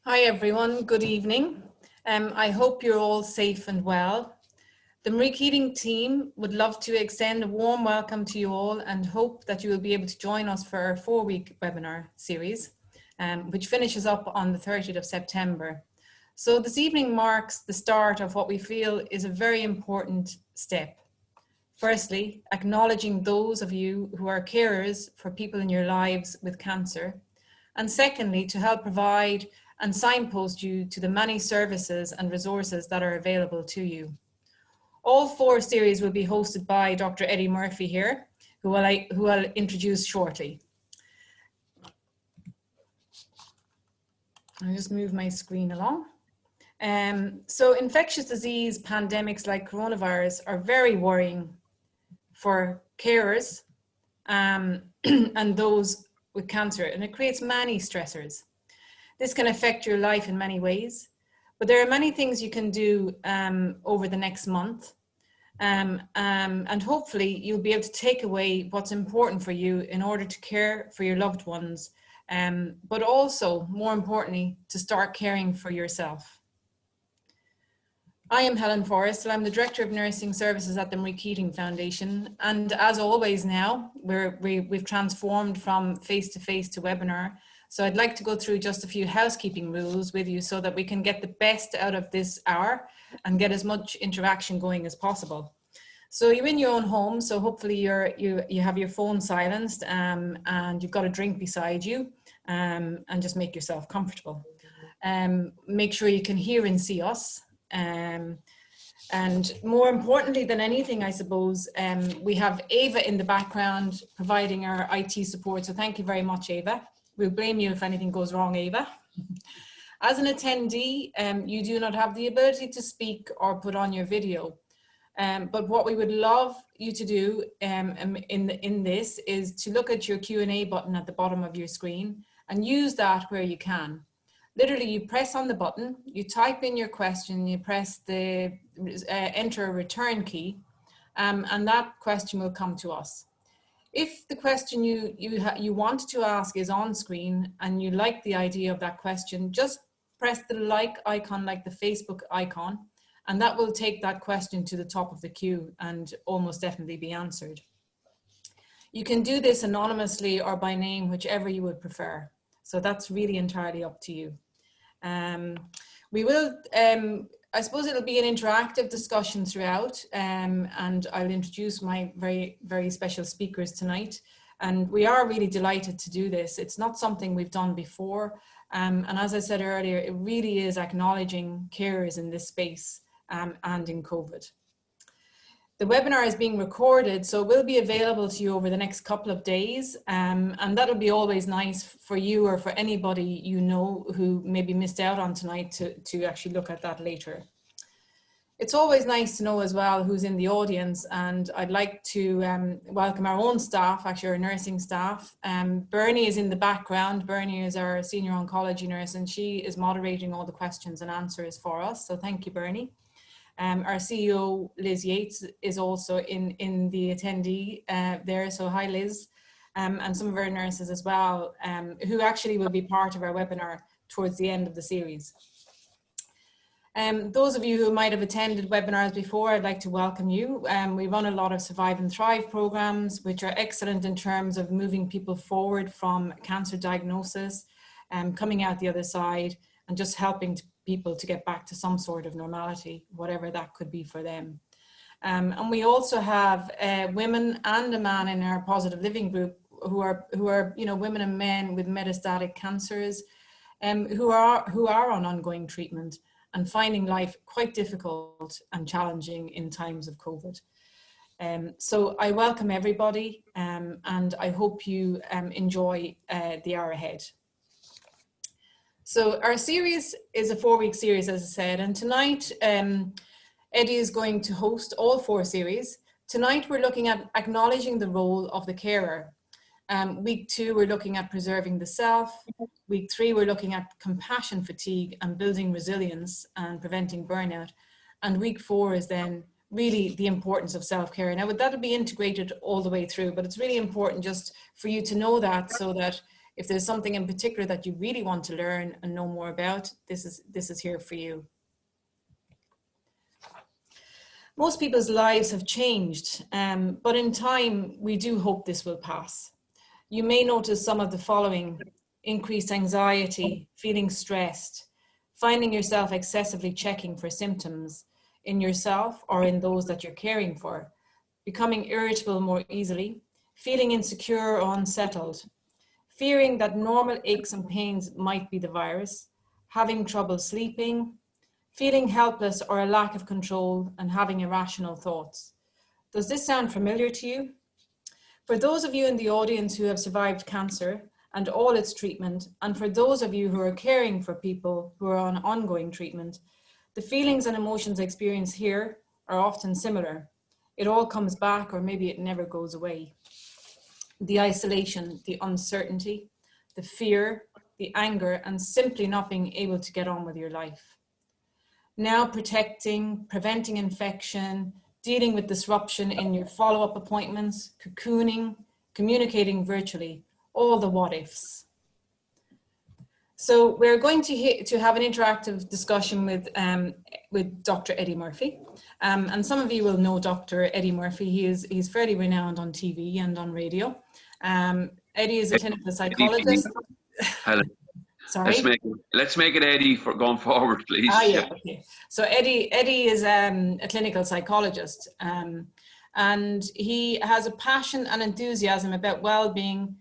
Hi everyone, good evening. I hope you're all safe and well. The Marie Keating team would love to extend a warm welcome to you all and hope that you will be able to join us for our 4-week webinar series, which finishes up on the 30th of September. So this evening marks the start of what we feel is a very important step. Firstly, acknowledging those of you who are carers for people in your lives with cancer. And secondly, to help provide and signpost you to the many services and resources that are available to you. All 4 series will be hosted by Dr. Eddie Murphy here, who I'll introduce shortly. I'll just move my screen along. So infectious disease pandemics like coronavirus are very worrying for carers and those with cancer, and it creates many stressors. This can affect your life in many ways, but there are many things you can do over the next month. And hopefully you'll be able to take away what's important for you in order to care for your loved ones, but also, more importantly, to start caring for yourself. I am Helen Forristal. I'm the Director of Nursing Services at the Marie Keating Foundation. And as always now, we've transformed from face-to-face to webinar. So I'd like to go through just a few housekeeping rules with you so that we can get the best out of this hour and get as much interaction going as possible. So you're in your own home, so hopefully you have your phone silenced and you've got a drink beside you, and just make yourself comfortable. Make sure you can hear and see us. And more importantly than anything, I suppose, we have Ava in the background providing our IT support. So thank you very much, Ava. We'll blame you if anything goes wrong, Ava. As an attendee, you do not have the ability to speak or put on your video. But what we would love you to do in this is to look at your Q&A button at the bottom of your screen and use that where you can. Literally, you press on the button, you type in your question, you press the enter a return key, and that question will come to us. If the question you want to ask is on screen and you like the idea of that question, just press the like icon, like the Facebook icon, and that will take that question to the top of the queue and almost definitely be answered. You can do this anonymously or by name, whichever you would prefer. So that's really entirely up to you. We will, I suppose it'll be an interactive discussion throughout, and I'll introduce my very, very special speakers tonight. And we are really delighted to do this. It's not something we've done before. And as I said earlier, it really is acknowledging carers in this space and in COVID. The webinar is being recorded, so it will be available to you over the next couple of days, and that'll be always nice for you or for anybody you know who maybe missed out on tonight to actually look at that later. It's always nice to know as well who's in the audience, and I'd like to welcome our own staff, actually our nursing staff. Bernie is in the background. Bernie is our senior oncology nurse, and she is moderating all the questions and answers for us, so thank you, Bernie. Our CEO, Liz Yates, is also in the attendee there. So hi, Liz, and some of our nurses as well, who actually will be part of our webinar towards the end of the series. Those of you who might have attended webinars before, I'd like to welcome you. We run a lot of Survive and Thrive programs, which are excellent in terms of moving people forward from cancer diagnosis, coming out the other side, and just helping people to get back to some sort of normality, whatever that could be for them. And we also have women and a man in our positive living group who are women and men with metastatic cancers, who are on ongoing treatment and finding life quite difficult and challenging in times of COVID. So I welcome everybody, and I hope you enjoy the hour ahead. So our series is a 4-week series, as I said, and tonight Eddie is going to host all 4 series. Tonight we're looking at acknowledging the role of the carer. Week 2, we're looking at preserving the self. Week 3, we're looking at compassion fatigue and building resilience and preventing burnout. And week 4 is then really the importance of self-care. Now that'll be integrated all the way through, but it's really important just for you to know that, so that if there's something in particular that you really want to learn and know more about, this is here for you. Most people's lives have changed, but in time, we do hope this will pass. You may notice some of the following: increased anxiety, feeling stressed, finding yourself excessively checking for symptoms in yourself or in those that you're caring for, becoming irritable more easily, feeling insecure or unsettled, fearing that normal aches and pains might be the virus, having trouble sleeping, feeling helpless or a lack of control, and having irrational thoughts. Does this sound familiar to you? For those of you in the audience who have survived cancer and all its treatment, and for those of you who are caring for people who are on ongoing treatment, the feelings and emotions experienced here are often similar. It all comes back, or maybe it never goes away. The isolation, the uncertainty, the fear, the anger, and simply not being able to get on with your life. Now protecting, preventing infection, dealing with disruption in your follow-up appointments, cocooning, communicating virtually, all the what ifs. So we're going to have an interactive discussion with Dr. Eddie Murphy. And some of you will know Dr. Eddie Murphy. He's fairly renowned on TV and on radio. Eddie is a clinical psychologist. Helen. Sorry. Let's make it Eddie for going forward, please. Yeah. Okay. So Eddie is a clinical psychologist, and he has a passion and enthusiasm about well-being,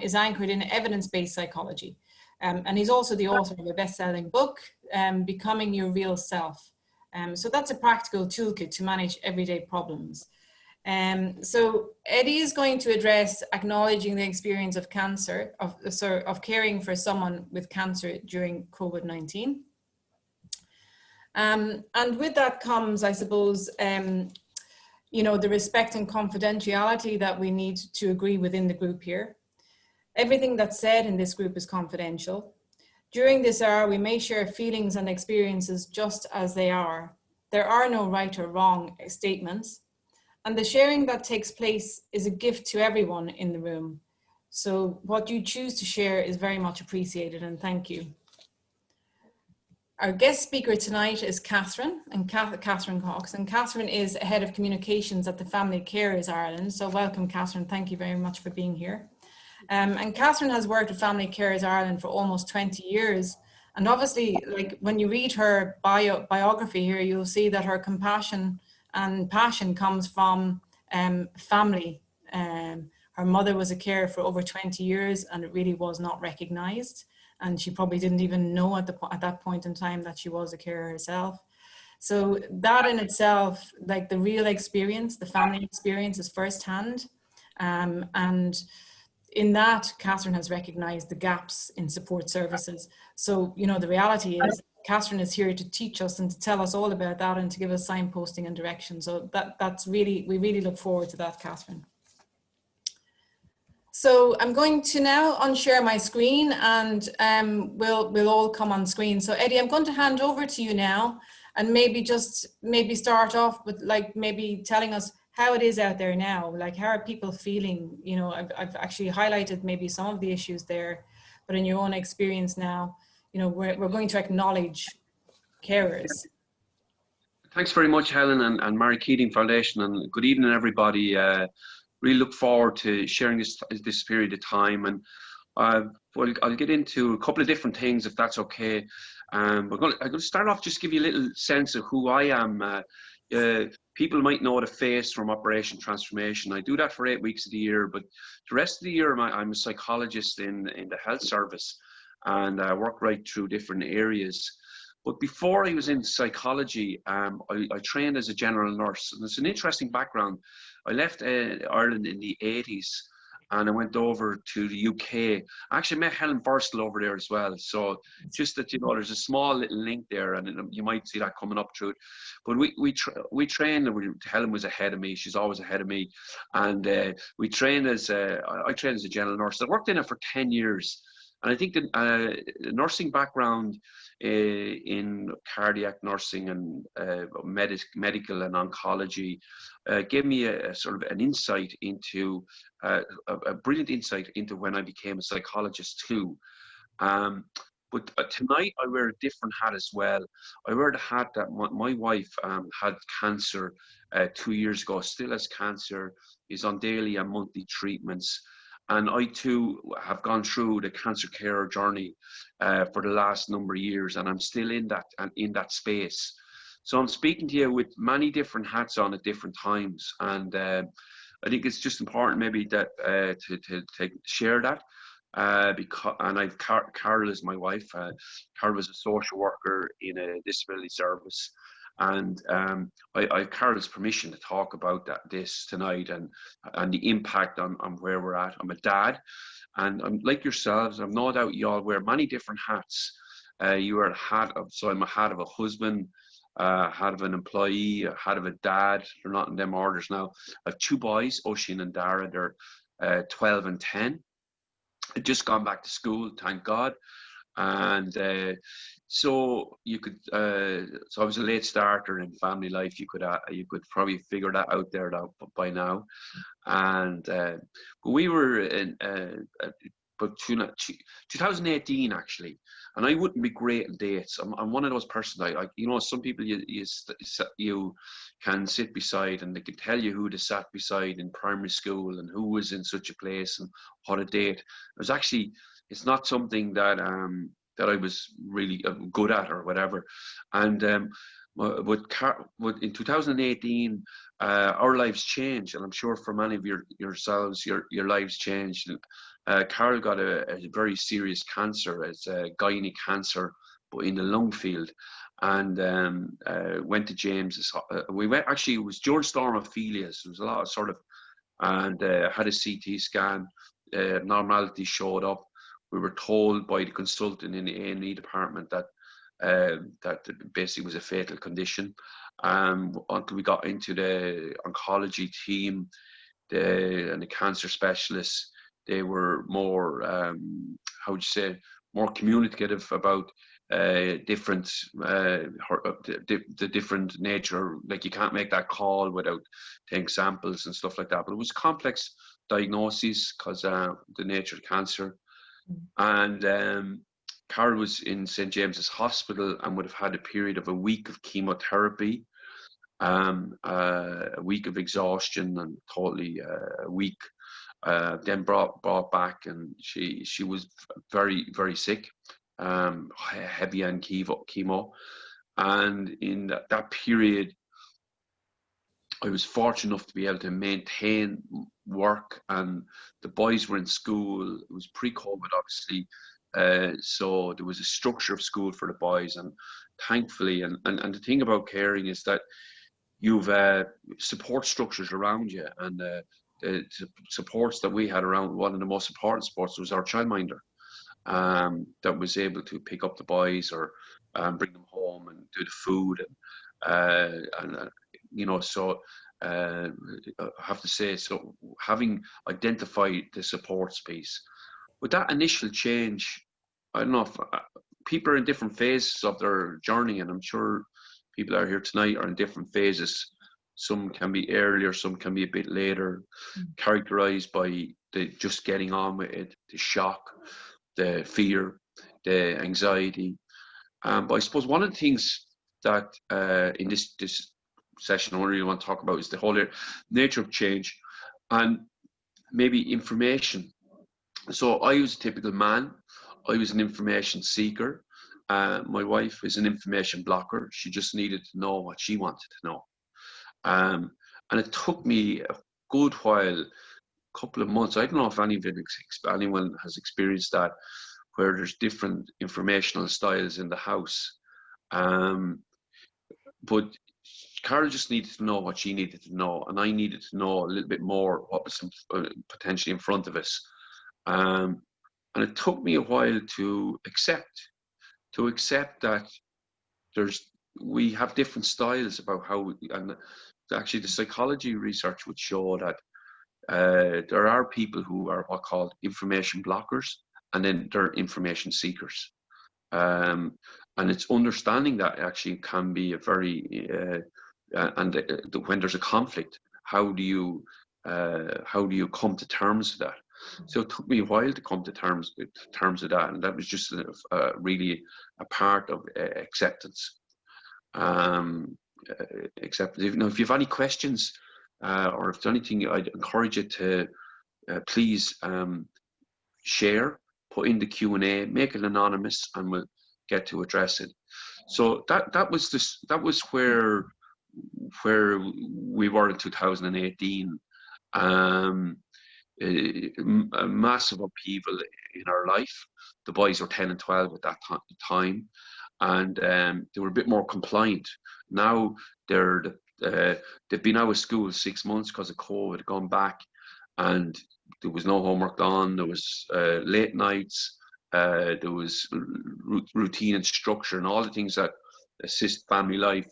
is anchored in evidence-based psychology. And he's also the author of a best-selling book, Becoming Your Real Self. So that's a practical toolkit to manage everyday problems. So Eddie is going to address acknowledging the experience of cancer, of caring for someone with cancer during COVID-19. And with that comes, I suppose, you know, the respect and confidentiality that we need to agree within the group here. Everything that's said in this group is confidential. During this hour, we may share feelings and experiences just as they are. There are no right or wrong statements. And the sharing that takes place is a gift to everyone in the room. So what you choose to share is very much appreciated, and thank you. Our guest speaker tonight is Catherine Cox, and Catherine is Head of Communications at the Family Carers Ireland. So welcome, Catherine. Thank you very much for being here. And Catherine has worked with Family Carers Ireland for almost 20 years. And obviously, like when you read her biography here, you'll see that her compassion and passion comes from family. Her mother was a carer for over 20 years, and it really was not recognized. And she probably didn't even know at that point in time that she was a carer herself. So that in itself, like the real experience, the family experience is firsthand. And in that, Catherine has recognized the gaps in support services. So, you know, the reality is Catherine is here to teach us and to tell us all about that and to give us signposting and direction. So that's really, we really look forward to that, Catherine. So I'm going to now unshare my screen, and we'll all come on screen. So Eddie, I'm going to hand over to you now, and maybe start off with like maybe telling us how it is out there now. Like, how are people feeling? You know, I've actually highlighted maybe some of the issues there, but in your own experience now, you know, we're going to acknowledge carers. Thanks very much, Helen and Mary Keating Foundation, and good evening, everybody. Really look forward to sharing this period of time, and well, I'll get into a couple of different things if that's okay. I'm going to start off, just give you a little sense of who I am. People might know the face from Operation Transformation. I do that for 8 weeks of the year, but the rest of the year I'm a psychologist in the health service, and I work right through different areas. But before I was in psychology, I trained as a general nurse, and it's an interesting background. I left Ireland in the 80s, and I went over to the UK. I actually met Helen Forristal over there as well. So just that, you know, there's a small little link there, and you might see that coming up through it. But we trained, Helen was ahead of me. She's always ahead of me. And we trained I trained as a general nurse. I worked in it for 10 years. And I think the nursing background in cardiac nursing and medical and oncology gave me a sort of an insight into, a brilliant insight into when I became a psychologist too. But tonight I wear a different hat as well. I wear the hat that my wife had cancer 2 years ago, still has cancer, is on daily and monthly treatments. And I too have gone through the cancer care journey for the last number of years, and I'm still in that space. So I'm speaking to you with many different hats on at different times, and I think it's just important maybe that to share that. And I've Carol is my wife. Carol was a social worker in a disability service, and I have Carol's permission to talk about this tonight and the impact on where we're at. I'm a dad, and I'm like yourselves. I've no doubt you all wear many different hats. You wear a hat of, so I'm a hat of a husband, hat of an employee, a hat of a dad. They're not in them orders now. I have 2 boys, Oisin and Dara. They're 12 and 10. I'd just gone back to school, thank God. And so you could, so I was a late starter in family life. You could probably figure that out there by now. And but we were in but 2018 actually, and I wouldn't be great in dates. I'm one of those persons. Some people you can sit beside and they can tell you who they sat beside in primary school and who was in such a place and what a date. It's not something that that I was really good at or whatever. And in 2018, our lives changed, and I'm sure for many of yourselves, your lives changed. Carol got a very serious cancer, it's a gynae cancer, but in the lung field, and went to James's. We went, actually, it was during Stormophelias. There was a lot of sort of, and had a CT scan. Normality showed up. We were told by the consultant in the A&E department that that basically was a fatal condition. Until we got into the oncology team and the cancer specialists, they were more, how would you say, more communicative about the different nature. Like, you can't make that call without taking samples and stuff like that. But it was complex diagnoses because the nature of cancer. And Carol was in St. James's Hospital and would have had a period of a week of chemotherapy, a week of exhaustion, and totally weak. Then brought back, and she was very, very sick, heavy on chemo. And in that period, I was fortunate enough to be able to maintain work, and the boys were in school. It was pre-COVID, obviously. So there was a structure of school for the boys, and thankfully, and the thing about caring is that you've support structures around you, and the supports that we had around, one of the most important supports was our childminder, that was able to pick up the boys or bring them home and do the food, and so I have to say, so having identified the supports piece, with that initial change, I don't know if people are in different phases of their journey, and I'm sure people that are here tonight are in different phases. Some can be earlier, some can be a bit later, characterized by the just getting on with it, the shock, the fear, the anxiety. But I suppose one of the things that in this session I really want to talk about is the whole nature of change and maybe information. So I was a typical man. I was an information seeker. My wife is an information blocker. She just needed to know what she wanted to know. And it took me a good while, couple of months. I don't know if anyone has experienced that, where there's different informational styles in the house. But Carol just needed to know what she needed to know, and I needed to know a little bit more what was potentially in front of us. And it took me a while to accept that we have different styles about how, and actually the psychology research would show that there are people who are what called information blockers, and then they're information seekers. And it's understanding that actually can be a very when there's a conflict, how do you come to terms with that? So it took me a while to come to terms with that, and that was just really a part of acceptance. Acceptance. Now, if you have any questions or if there's anything, I'd encourage you to please share, put in the Q&A, make it anonymous, and we'll get to address it. So that was where we were in 2018. A massive upheaval in our life. The boys were 10 and 12 at that time, and they were a bit more compliant. Now they've been out of school 6 months because of COVID, gone back, and there was no homework done. There was late nights. There was routine and structure, and all the things that assist family life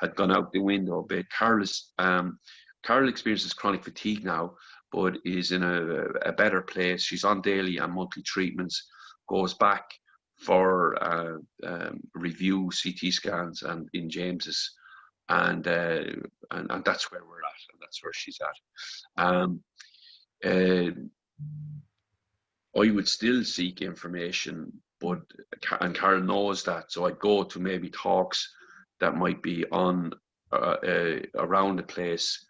had gone out the window. But Carol experiences chronic fatigue now, but is in a better place. She's on daily and monthly treatments, goes back for review CT scans and in James's, and that's where we're at, and that's where she's at. I would still seek information, and Carol knows that, so I'd go to maybe talks that might be on around the place,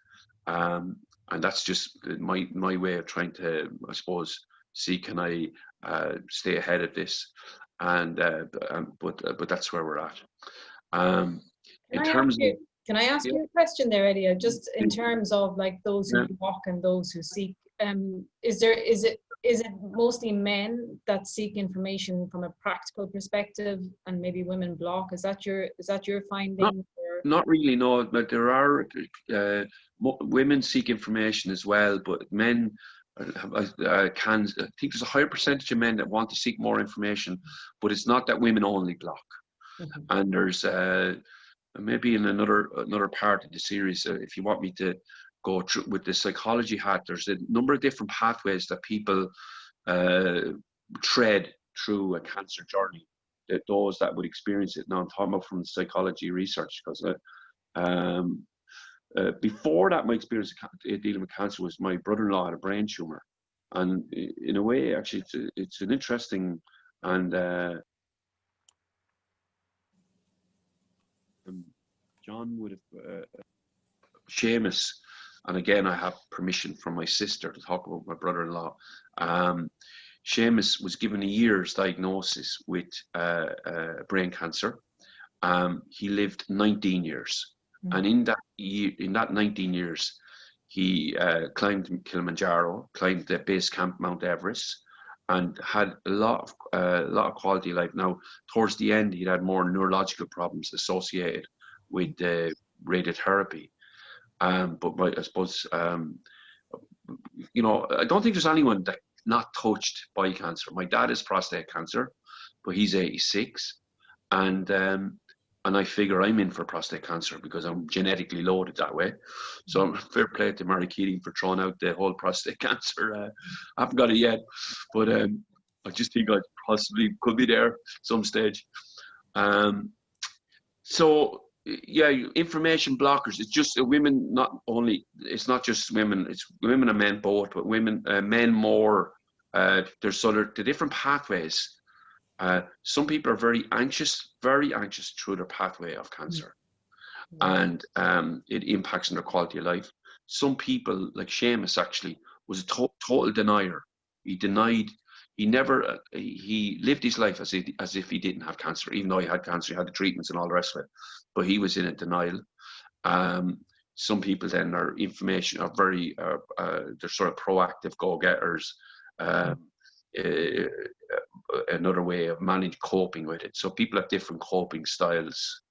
and that's just my way of trying to, I suppose, see can I stay ahead of this, but that's where we're at. Can I ask you a question there, Eddie? Just in terms of like those who walk and those who seek, is it mostly men that seek information from a practical perspective, and maybe women block? Is that your finding? Not really, no. But there are women seek information as well, but men I think there's a higher percentage of men that want to seek more information, but it's not that women only block. Mm-hmm. And there's maybe in another part of the series, if you want me to go through with the psychology hat, there's a number of different pathways that people tread through a cancer journey. Those that would experience it. Now I'm talking about from the psychology research, because before that, my experience dealing with cancer was my brother-in-law had a brain tumor, and in a way, actually, it's an interesting and John would have Seamus, and again, I have permission from my sister to talk about my brother-in-law. Seamus was given a year's diagnosis with brain cancer. He lived 19 years. Mm-hmm. And in that 19 years, he climbed Kilimanjaro, climbed the base camp Mount Everest, and had a lot of quality of life. Now, towards the end, he had more neurological problems associated with radiotherapy. But I suppose, I don't think there's anyone that not touched by cancer. My dad has prostate cancer, but he's 86, and I figure I'm in for prostate cancer because I'm genetically loaded that way. So fair play to Mary Keating for throwing out the whole prostate cancer. I haven't got it yet, but I just think I possibly could be there some stage. So yeah, information blockers. It's just women. Not only. It's not just women. It's women and men both, but women, men more. There's sort of the different pathways. Some people are very anxious through their pathway of cancer, and it impacts on their quality of life. Some people, like Seamus, actually was a total denier. He denied. He never. He lived his life as if he didn't have cancer, even though he had cancer. He had the treatments and all the rest of it, but he was in a denial. Some people then are very. They're sort of proactive go-getters. Another way of coping with it. So people have different coping styles.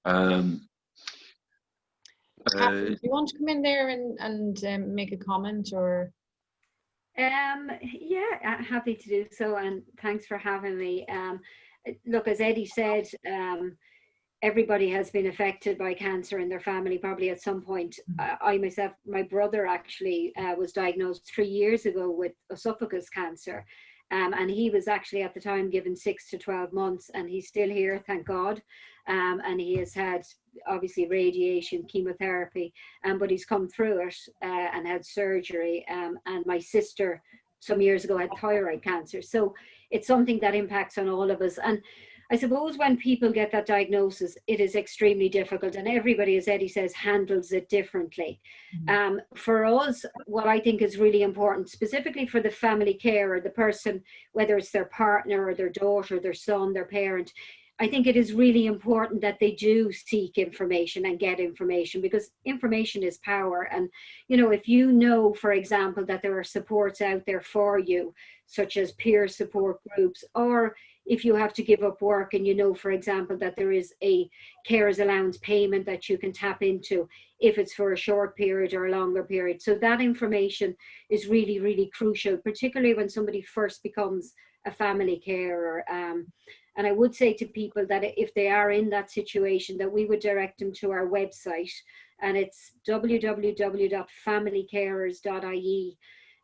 Catherine, do you want to come in there and make a comment, or? Yeah, happy to do so, and thanks for having me. Look, as Eddie said, everybody has been affected by cancer in their family, probably at some point. I myself, my brother actually was diagnosed 3 years ago with esophagus cancer. And he was actually at the time given 6 to 12 months, and he's still here, thank God. And he has had obviously radiation, chemotherapy, but he's come through it and had surgery. And my sister some years ago had thyroid cancer. So it's something that impacts on all of us. And I suppose when people get that diagnosis, it is extremely difficult, and everybody, as Eddie says, handles it differently. For us, what I think is really important, specifically for the family care or the person, whether it's their partner or their daughter, their son, their parent, I think it is really important that they do seek information and get information, because information is power. And, you know, if you know, for example, that there are supports out there for you, such as peer support groups, or if you have to give up work and you know, for example, that there is a carers allowance payment that you can tap into, if it's for a short period or a longer period. So that information is really, really crucial, particularly when somebody first becomes a family carer. And I would say to people that if they are in that situation, that we would direct them to our website, and it's www.familycarers.ie.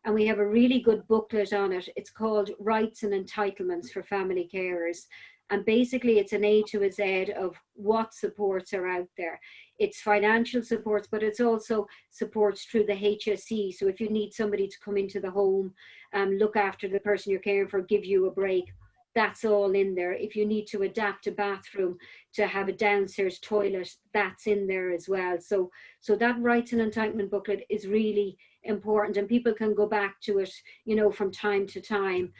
And we have a really good booklet on it. It's called Rights and Entitlements for Family Carers. And basically it's an A to a Z of what supports are out there. It's financial supports, but it's also supports through the HSE. So if you need somebody to come into the home, look after the person you're caring for, give you a break, that's all in there. If you need to adapt a bathroom to have a downstairs toilet, that's in there as well. So that Rights and Entitlement booklet is really important, and people can go back to it, you know, from time to time,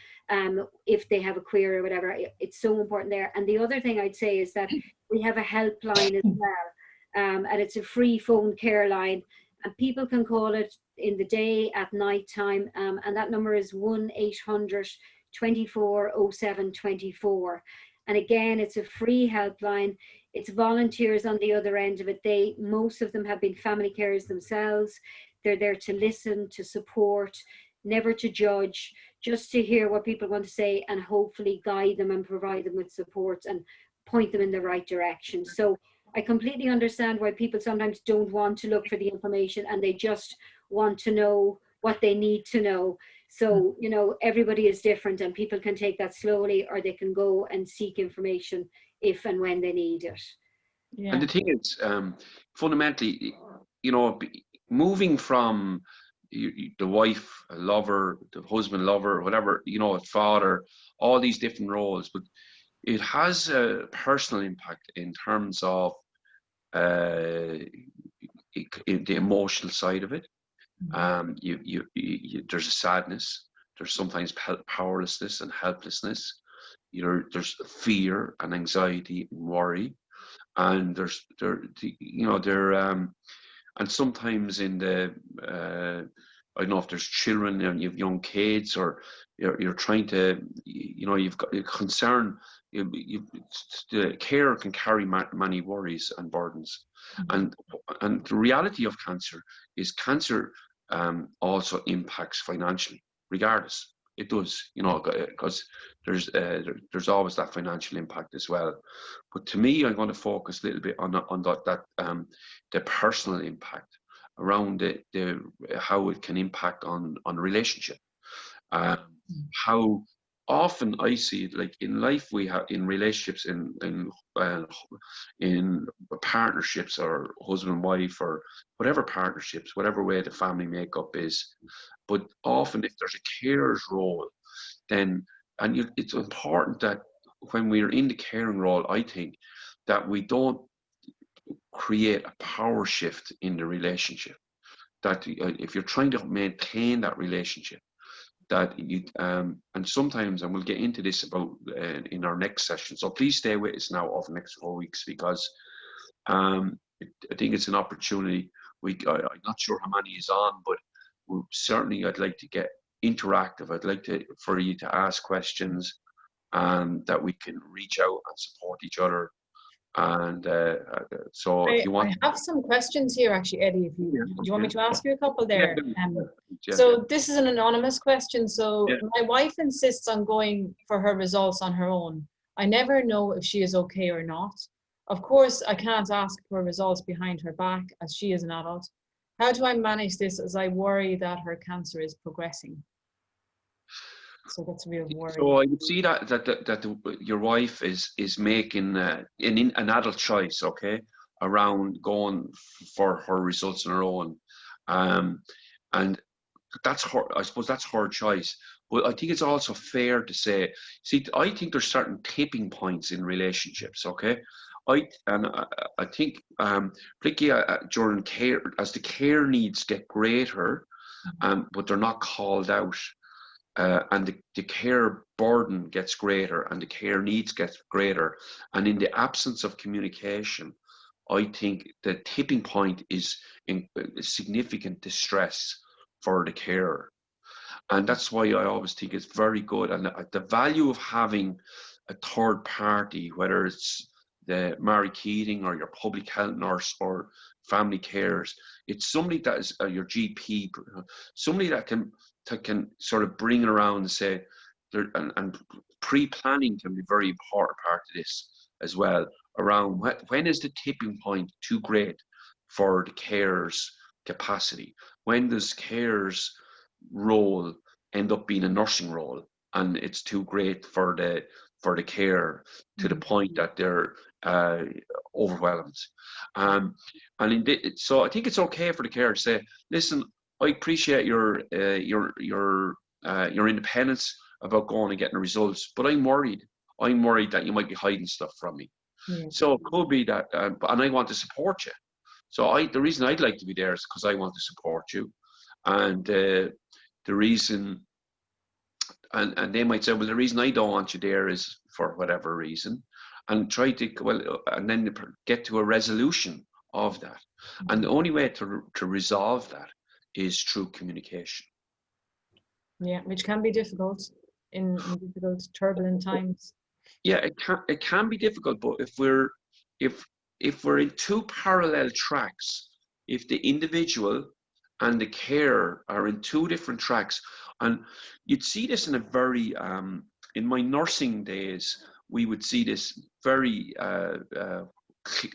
if they have a query or whatever. It's so important there. And the other thing I'd say is that we have a helpline as well, and it's a free phone care line, and people can call it in the day, at night time, and that number is 1-800-2407-24. And again, it's a free helpline. It's volunteers on the other end of it. Most of them have been family carers themselves. They're there to listen, to support, never to judge, just to hear what people want to say and hopefully guide them and provide them with support and point them in the right direction. So I completely understand why people sometimes don't want to look for the information, and they just want to know what they need to know. So, you know, everybody is different, and people can take that slowly, or they can go and seek information if and when they need it. Yeah. And the thing is, fundamentally, you know, moving from the wife, a lover, the husband, lover, whatever, you know, father, all these different roles, but it has a personal impact in terms of the emotional side of it. There's a sadness, there's sometimes powerlessness and helplessness, you know, there's fear and anxiety and worry, and and sometimes in the I don't know if there's children and you have young kids, or you're trying to, you know, you've got a concern. The carer can carry many worries and burdens, and the reality of cancer is cancer also impacts financially, regardless. It does, you know, because there's always that financial impact as well. But to me, I'm going to focus a little bit on that the personal impact around how it can impact on relationship. How often I see it, like in life, we have in relationships, in partnerships, or husband and wife, or whatever partnerships, whatever way the family makeup is. But often, if there's a carer's role, then it's important that when we're in the caring role, I think that we don't create a power shift in the relationship. That if you're trying to maintain that relationship, that you and sometimes, and we'll get into this about in our next session, so please stay with us now over the next 4 weeks, because I think it's an opportunity. I'm not sure how many is on, but certainly I'd like to get interactive. I'd like for you to ask questions, and that we can reach out and support each other. And so if you want, I have some questions here actually, Eddie. Do you want me to ask you a couple there? Yeah. So this is an anonymous question. So my wife insists on going for her results on her own. I never know if she is okay or not. Of course, I can't ask for results behind her back, as she is an adult. How do I manage this, as I worry that her cancer is progressing? So that's a real worry. So I would see your wife is making an adult choice, okay, around going for her results on her own, and that's her. I suppose that's her choice. But I think it's also fair to say, see, I think there's certain tipping points in relationships, okay. I think particularly during care, as the care needs get greater, but they're not called out. And the care burden gets greater and the care needs get greater. And in the absence of communication, I think the tipping point is in significant distress for the carer. And that's why I always think it's very good. And the value of having a third party, whether it's the Mary Keating or your public health nurse or family carers, it's somebody that is your GP, somebody that can sort of bring it around and say, and pre-planning can be a very important part of this as well, around when is the tipping point too great for the carer's capacity? When does carer's role end up being a nursing role and it's too great for the care to the point that they're overwhelmed? So I think it's okay for the carer to say, listen, I appreciate your independence about going and getting the results, but I'm worried that you might be hiding stuff from me. So it could be that, and I want to support you. So the reason I'd like to be there is because I want to support you. And the reason, and they might say, well, the reason I don't want you there is for whatever reason, and try to, and then get to a resolution of that. And the only way to resolve that is through communication. Yeah, which can be difficult in difficult, turbulent times. Yeah, it can be difficult, but if we're in two parallel tracks, if the individual and the care are in two different tracks, and you'd see this in a very in my nursing days, we would see this very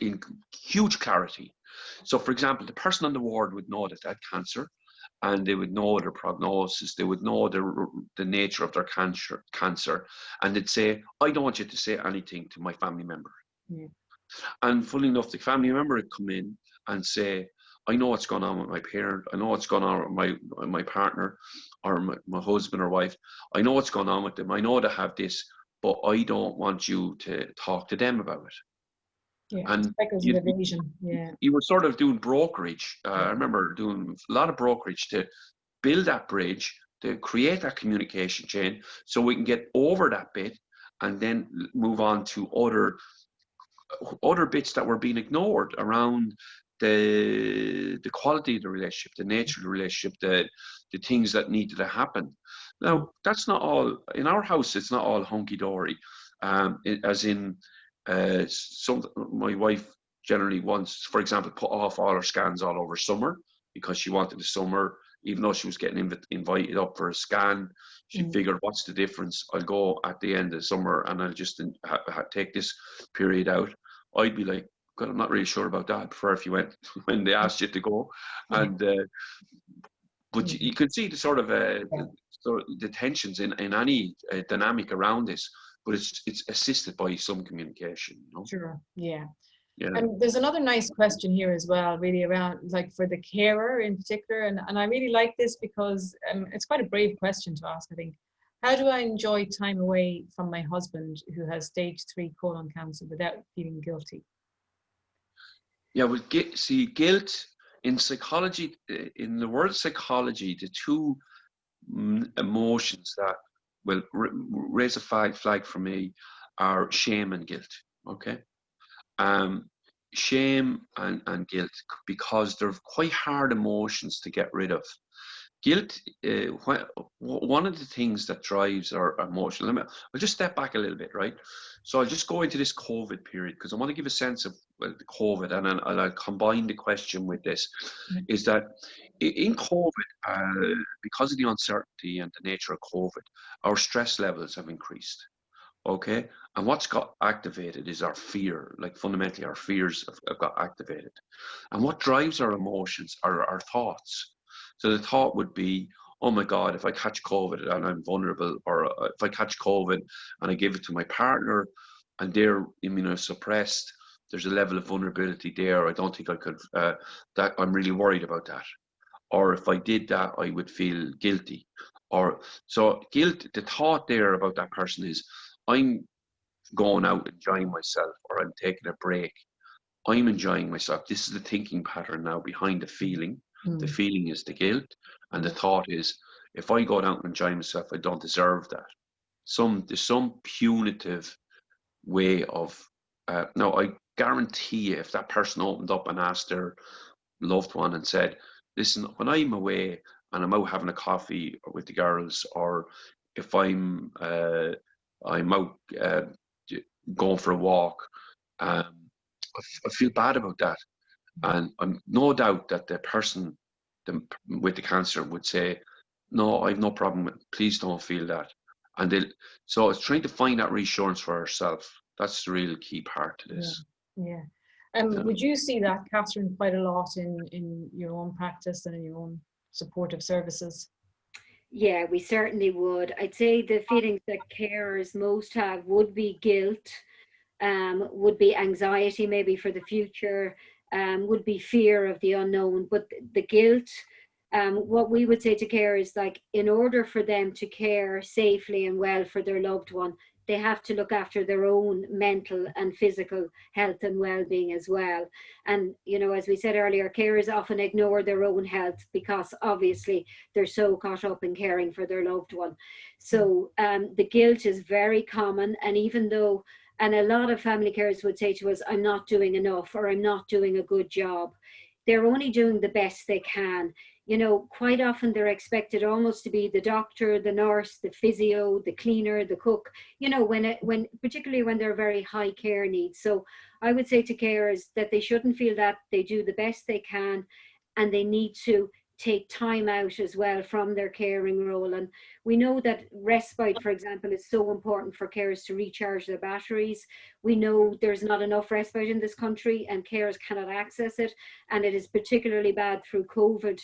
in huge clarity. So, for example, the person on the ward would know that they had cancer, and they would know their prognosis, they would know the nature of their cancer, and they'd say, I don't want you to say anything to my family member. Yeah. And fully enough, the family member would come in and say, I know what's going on with my parent, I know what's going on with my partner, or my husband or wife, I know what's going on with them, I know they have this, but I don't want you to talk to them about it. Yeah, and you were sort of doing brokerage. I remember doing a lot of brokerage to build that bridge, to create that communication chain, so we can get over that bit and then move on to other bits that were being ignored around the quality of the relationship, the nature of the relationship, the things that needed to happen. Now, that's not all in our house. It's not all hunky dory, as in. My wife generally wants, for example, put off all her scans all over summer because she wanted the summer, even though she was getting invited up for a scan. She figured, what's the difference? I'll go at the end of summer and I'll just take this period out. I'd be like, God, I'm not really sure about that. I prefer if you went when they asked you to go. And but you can see the sort of the tensions in any dynamic around this. But it's assisted by some communication, you know? Sure, yeah. Yeah. And there's another nice question here as well, really around, like, for the carer in particular, and I really like this because it's quite a brave question to ask, I think. How do I enjoy time away from my husband who has stage 3 colon cancer without feeling guilty? Yeah, well, see, guilt in psychology, in the world of psychology, the two emotions that will raise a flag for me are shame and guilt. Okay, shame and guilt, because they're quite hard emotions to get rid of. Guilt, one of the things that drives our emotion. I'll just step back a little bit, right? So I'll just go into this COVID period because I want to give a sense of the COVID, and then I'll combine the question with this. Is that in COVID, because of the uncertainty and the nature of COVID, our stress levels have increased. Okay, and what's got activated is our fear. Like, fundamentally, our fears have got activated, and what drives our emotions are our thoughts. So the thought would be, oh my God, if I catch COVID and I'm vulnerable, or if I catch COVID and I give it to my partner and they're immunosuppressed, there's a level of vulnerability there. I don't think I could, that I'm really worried about that. Or if I did that, I would feel guilty. Or so guilt, the thought there about that person is, I'm going out enjoying myself, or I'm taking a break. I'm enjoying myself. This is the thinking pattern now behind the feeling. The feeling is the guilt, and the thought is, if I go out and enjoy myself, I don't deserve that. There's some punitive way of. No, I guarantee you, if that person opened up and asked their loved one and said, "Listen, when I'm away and I'm out having a coffee with the girls, or if I'm out going for a walk, I feel bad about that." And I'm no doubt that the person with the cancer would say, "No, I've no problem with it. Please don't feel that." And so it's trying to find that reassurance for herself. That's the real key part to this. Yeah. Would you see that, Catherine, quite a lot in your own practice and in your own supportive services? Yeah, we certainly would. I'd say the feelings that carers most have would be guilt, would be anxiety maybe for the future, would be fear of the unknown. But the guilt, what we would say to carers is, like, in order for them to care safely and well for their loved one, they have to look after their own mental and physical health and well-being as well. And, you know, as we said earlier, carers often ignore their own health because obviously they're so caught up in caring for their loved one. So the guilt is very common. And even though, and a lot of family carers would say to us, "I'm not doing enough," or "I'm not doing a good job," they're only doing the best they can. You know, quite often they're expected almost to be the doctor, the nurse, the physio, the cleaner, the cook, you know, when particularly when they're very high care needs. So I would say to carers that they shouldn't feel that. They do the best they can, and they need to take time out as well from their caring role. And we know that respite, for example, is so important for carers to recharge their batteries. We know there's not enough respite in this country and carers cannot access it. And it is particularly bad through COVID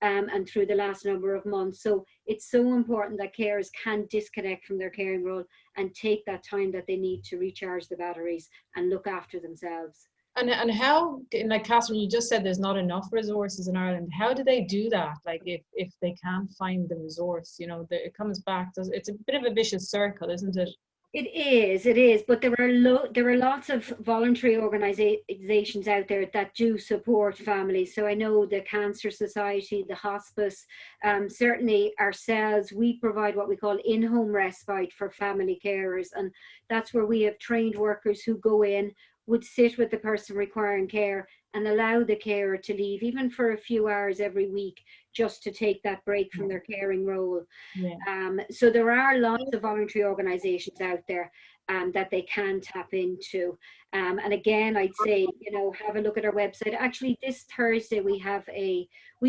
and through the last number of months. So it's so important that carers can disconnect from their caring role and take that time that they need to recharge the batteries and look after themselves. And how, like Catherine, you just said there's not enough resources in Ireland. How do they do that? Like if they can't find the resource, you know, it comes back. It's a bit of a vicious circle, isn't it? It is, but there are lots of voluntary organisations out there that do support families. So I know the Cancer Society, the hospice, certainly ourselves, we provide what we call in-home respite for family carers, and that's where we have trained workers who go in, would sit with the person requiring care and allow the carer to leave, even for a few hours every week, just to take that break from their caring role. Yeah. So there are lots of voluntary organisations out there that they can tap into. And again, I'd say, you know, have a look at our website. Actually, this Thursday we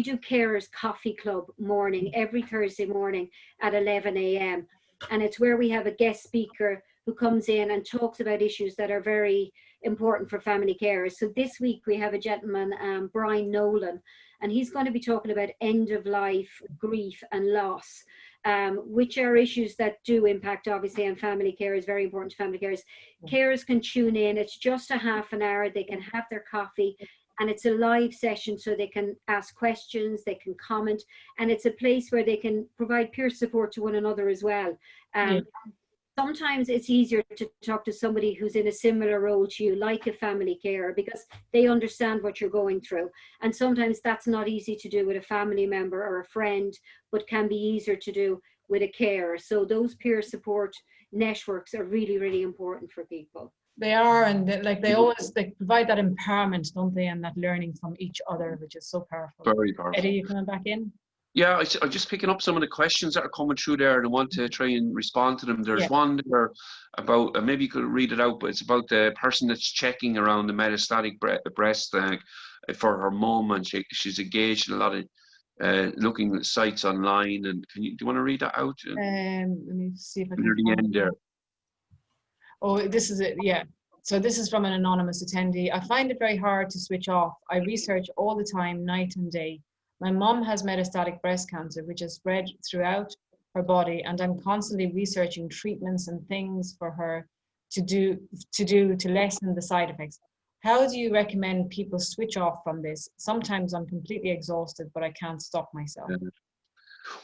do Carers Coffee Club morning, every Thursday morning at 11 a.m. And it's where we have a guest speaker who comes in and talks about issues that are very important for family carers. So this week we have a gentleman, Brian Nolan, and he's going to be talking about end of life, grief and loss, which are issues that do impact obviously on family carers, very important to family carers. Carers can tune in. It's just a half an hour. They can have their coffee and it's a live session, so they can ask questions, they can comment, and it's a place where they can provide peer support to one another as well. Sometimes it's easier to talk to somebody who's in a similar role to you, like a family carer, because they understand what you're going through. And sometimes that's not easy to do with a family member or a friend, but can be easier to do with a carer. So those peer support networks are really, really important for people. They are, and they provide that empowerment, don't they, and that learning from each other, which is so powerful. Very powerful. Eddie, you coming back in? Yeah, I'm just picking up some of the questions that are coming through there, and I want to try and respond to them. There's one there about, maybe you could read it out, but it's about the person that's checking around the metastatic breast for her mum, and she's engaged in a lot of looking at sites online. And do you want to read that out? Let me see if I can. Near the end there. Oh, this is it. Yeah. So this is from an anonymous attendee. I find it very hard to switch off. I research all the time, night and day. My mom has metastatic breast cancer, which has spread throughout her body, and I'm constantly researching treatments and things for her to do to lessen the side effects. How do you recommend people switch off from this? Sometimes I'm completely exhausted, but I can't stop myself.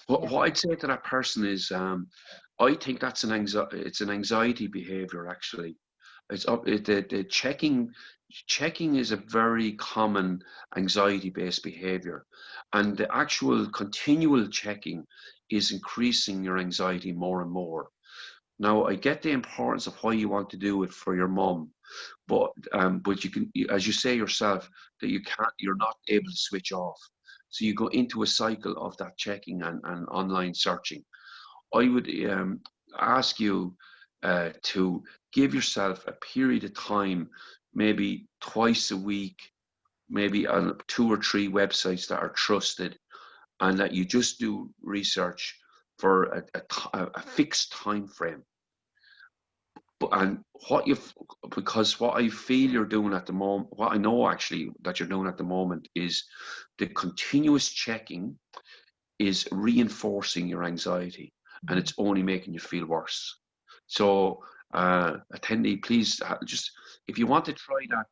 What I'd say to that person is, I think that's it's an anxiety behavior actually. The checking is a very common anxiety-based behavior, and the actual continual checking is increasing your anxiety more and more. Now, I get the importance of why you want to do it for your mom, but you can, as you say yourself, that you're not able to switch off. So you go into a cycle of that checking and online searching. I would ask you to give yourself a period of time, maybe twice a week, maybe on 2 or 3 websites that are trusted, and that you just do research for a fixed time frame. And because what I feel you're doing at the moment, what I know actually that you're doing at the moment is the continuous checking is reinforcing your anxiety, and it's only making you feel worse. So, attendee, please just, if you want to try that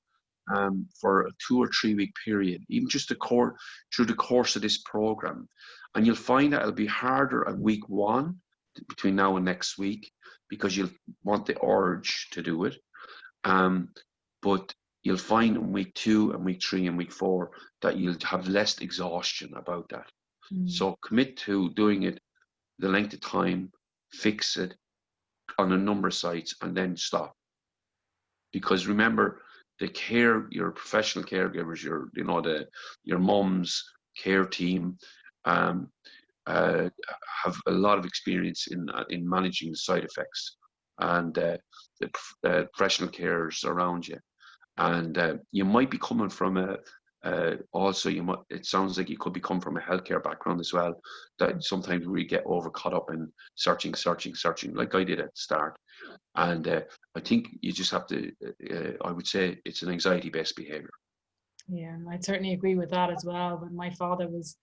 for a 2 or 3 week period, even just through the course of this program, and you'll find that it'll be harder at week 1 between now and next week, because you'll want the urge to do it. But you'll find in week 2 and week 3 and week 4 that you'll have less exhaustion about that. So commit to doing it the length of time, fix it on a number of sites, and then stop. Because remember, your professional caregivers, your mom's care team, have a lot of experience in managing the side effects, and the professional carers around you. And you might be coming from it sounds like you could be coming from a healthcare background as well, that sometimes we get over caught up in searching, like I did at the start. And I think you just have to, I would say it's an anxiety-based behavior. Yeah, I'd certainly agree with that as well. When my father was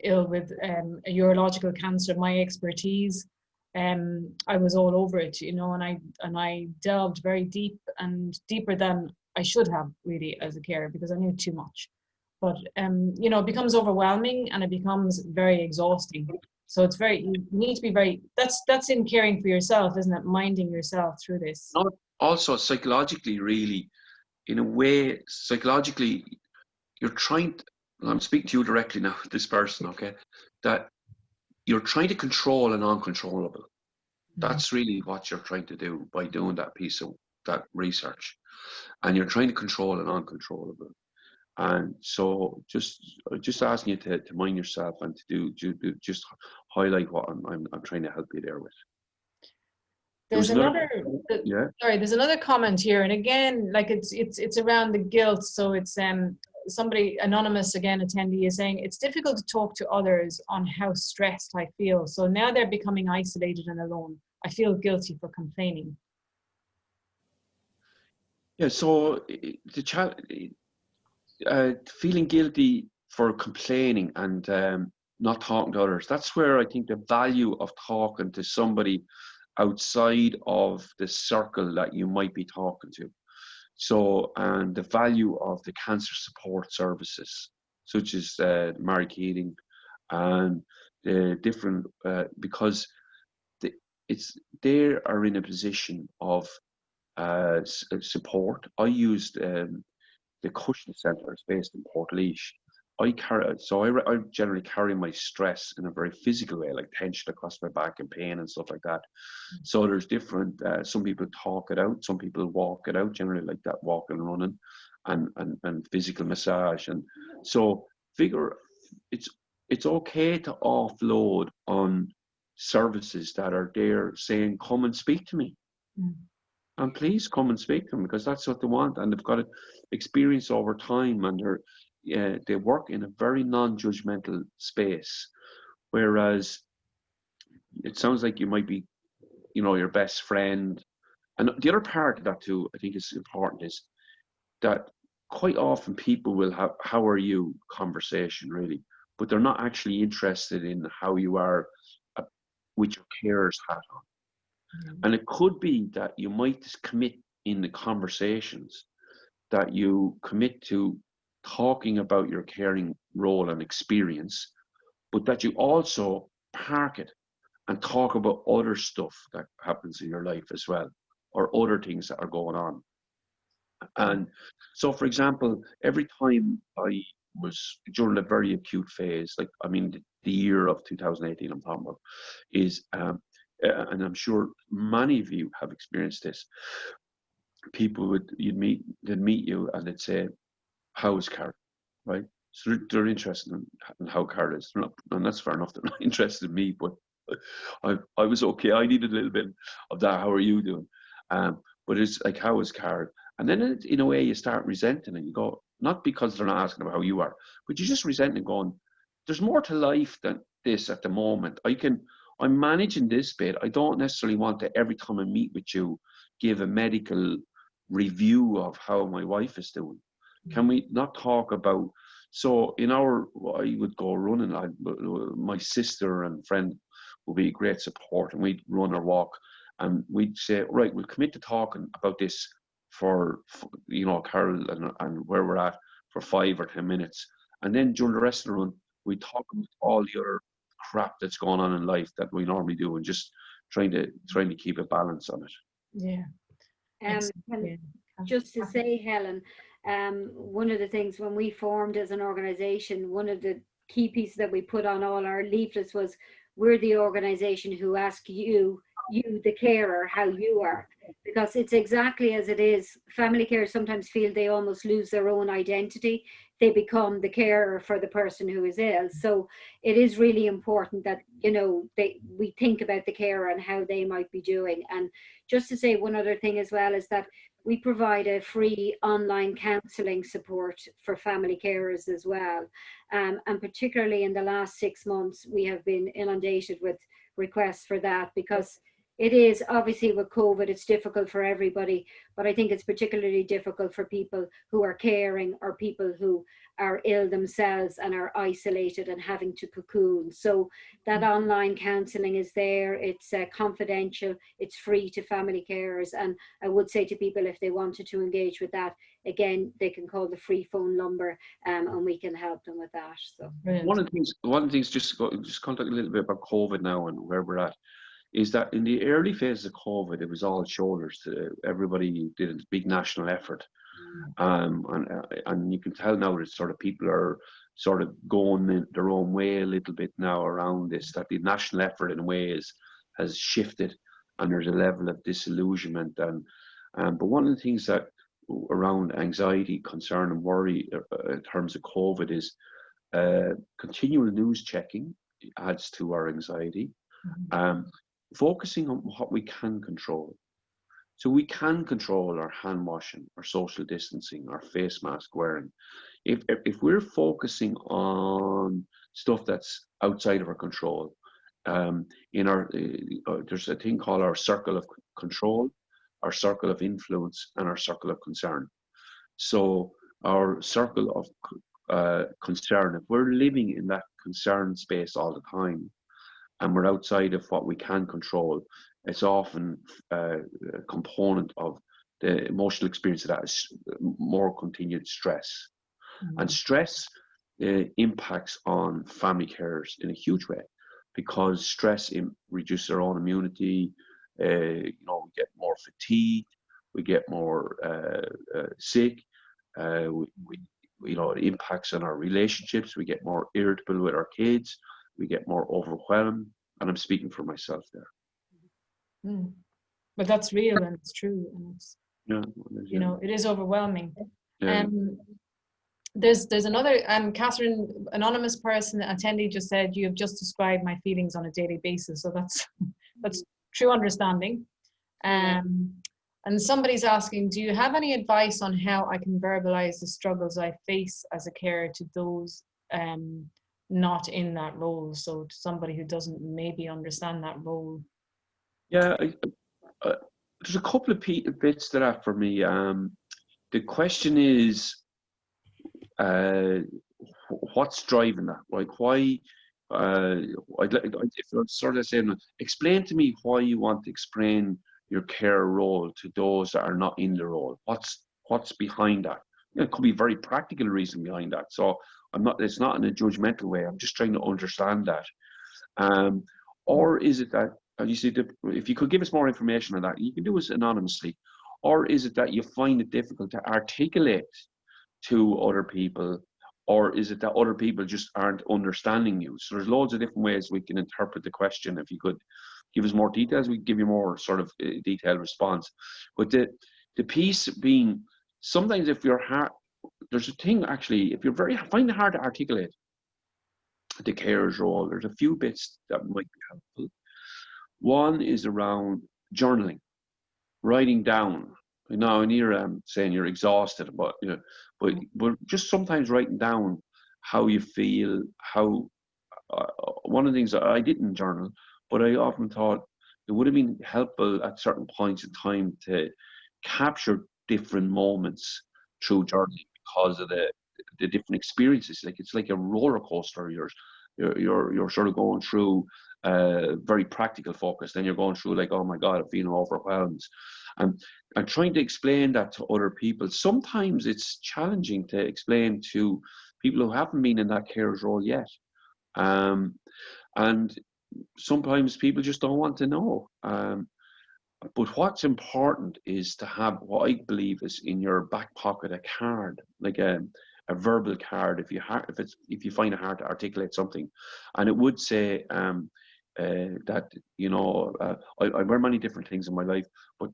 ill with a urological cancer, my expertise, I was all over it, and I delved very deep, and deeper than I should have really as a carer, because I knew too much. But it becomes overwhelming, and it becomes very exhausting. So you need to be that's in caring for yourself, isn't it? Minding yourself through this. Also, psychologically, really, in a way, psychologically, you're trying to, I'm speaking to you directly now, this person, okay, that you're trying to control an uncontrollable. That's really what you're trying to do by doing that piece of that research. And you're trying to control an uncontrollable. And so just asking you to mind yourself, and to just highlight what I'm trying to help you there with. There's another comment here, and again, like it's around the guilt. So it's somebody anonymous, again, attendee, is saying it's difficult to talk to others on how stressed I feel. So now they're becoming isolated and alone. I feel guilty for complaining. Yeah. So feeling guilty for complaining and not talking to others. That's where I think the value of talking to somebody outside of the circle that you might be talking to. So, and the value of the cancer support services, such as Mary Keating, and the different, because they are in a position of support. I used the Cushing Centre is based in Portlaoise. I generally carry my stress in a very physical way, like tension across my back and pain and stuff like that. So there's different, some people talk it out, some people walk it out, generally like that, walking, running, and physical massage. And so it's okay to offload on services that are there saying, come and speak to me. And please come and speak to them, because that's what they want, and they've got experience over time, and they work in a very non-judgmental space. Whereas it sounds like you might be, your best friend. And the other part of that too, I think is important, is that quite often people will have "how are you" conversation, really, but they're not actually interested in how you are with your carer's hat on. And it could be that you might just commit in the conversations, that you commit to talking about your caring role and experience, but that you also park it and talk about other stuff that happens in your life as well, or other things that are going on. And so, for example, every time I was during a very acute phase, like, I mean, the year of 2018 I'm talking about, is, and I'm sure many of you have experienced this, people they'd meet you and they'd say, how is Carol, right? So they're interested in how Carol is. And that's fair enough, they're not interested in me, but I was okay. I needed a little bit of that. How are you doing? But it's like, how is Carol? And then in a way you start resenting it. You go, not because they're not asking about how you are, but you just resent it, going, there's more to life than this at the moment. I'm managing this bit. I don't necessarily want to, every time I meet with you, give a medical review of how my wife is doing. Can we not talk about, so I would go running, my sister and friend would be great support, and we'd run or walk, and we'd say, right, we'll commit to talking about this for Carol and where we're at for 5 or 10 minutes. And then during the rest of the run, we talk about all the other crap that's going on in life that we normally do, and just trying to keep a balance on it. Yeah. And just to say, Helen, one of the things when we formed as an organization, one of the key pieces that we put on all our leaflets was, we're the organization who ask you, the carer, how you are. Because it's exactly as it is. Family carers sometimes feel they almost lose their own identity. They become the carer for the person who is ill. So it is really important that, we think about the carer and how they might be doing. And just to say one other thing as well is that we provide a free online counselling support for family carers as well. And particularly in the last 6 months, we have been inundated with requests for that, because it is obviously with COVID, it's difficult for everybody, but I think it's particularly difficult for people who are caring or people who are ill themselves and are isolated and having to cocoon. So that online counselling is there. It's confidential. It's free to family carers. And I would say to people, if they wanted to engage with that, again, they can call the free phone number, and we can help them with that. So one of the things, just contact a little bit about COVID now and where we're at, is that in the early phases of COVID, it was all shoulders. Everybody did a big national effort. And you can tell now that sort of people are sort of going their own way a little bit now around this, that the national effort in a way has shifted, and there's a level of disillusionment. But one of the things that around anxiety, concern and worry in terms of COVID is continual news checking adds to our anxiety. Focusing on what we can control. So we can control our hand washing, our social distancing, our face mask wearing. If we're focusing on stuff that's outside of our control, there's a thing called our circle of control, our circle of influence, and our circle of concern. So our circle of concern, if we're living in that concern space all the time, and we're outside of what we can control, it's often a component of the emotional experience of that is more continued stress. And stress impacts on family carers in a huge way, because stress reduces our own immunity. We get more fatigued, we get more sick. It impacts on our relationships. We get more irritable with our kids. We get more overwhelmed, and I'm speaking for myself there. But that's real, and it's true, and it's, it is overwhelming. There's another Catherine, anonymous person, attendee, just said, you have just described my feelings on a daily basis. So that's true understanding. And somebody's asking, do you have any advice on how I can verbalize the struggles I face as a carer to those not in that role, so to somebody who doesn't maybe understand that role? Yeah, there's a couple of bits to that for me. The question is, what's driving that? Like why? If you're sort of saying, explain to me why you want to explain your care role to those that are not in the role. What's behind that? It could be a very practical reason behind that. So it's not in a judgmental way. I'm just trying to understand that. Or is it that, you see, if you could give us more information on that, you can do it anonymously. Or is it that you find it difficult to articulate to other people? Or is it that other people just aren't understanding you? So there's loads of different ways we can interpret the question. If you could give us more details, we can give you more sort of detailed response. But the piece being, sometimes if you're hard, there's a thing actually, if you're find it hard to articulate the carer's role, there's a few bits that might be helpful. One is around journaling, writing down. Now, and you're saying you're exhausted, but but just sometimes writing down how you feel. How one of the things that I didn't journal, but I often thought it would have been helpful at certain points in time to capture different moments through journaling because of the different experiences. Like it's like a roller coaster. You're sort of going through very practical focus. Then you're going through like, oh my God, I'm feeling overwhelmed. And I'm trying to explain that to other people. Sometimes it's challenging to explain to people who haven't been in that carer's role yet. And sometimes people just don't want to know. But what's important is to have what I believe is in your back pocket a card, like a verbal card, if you find it hard to articulate something, and it would say that I wear many different things in my life, but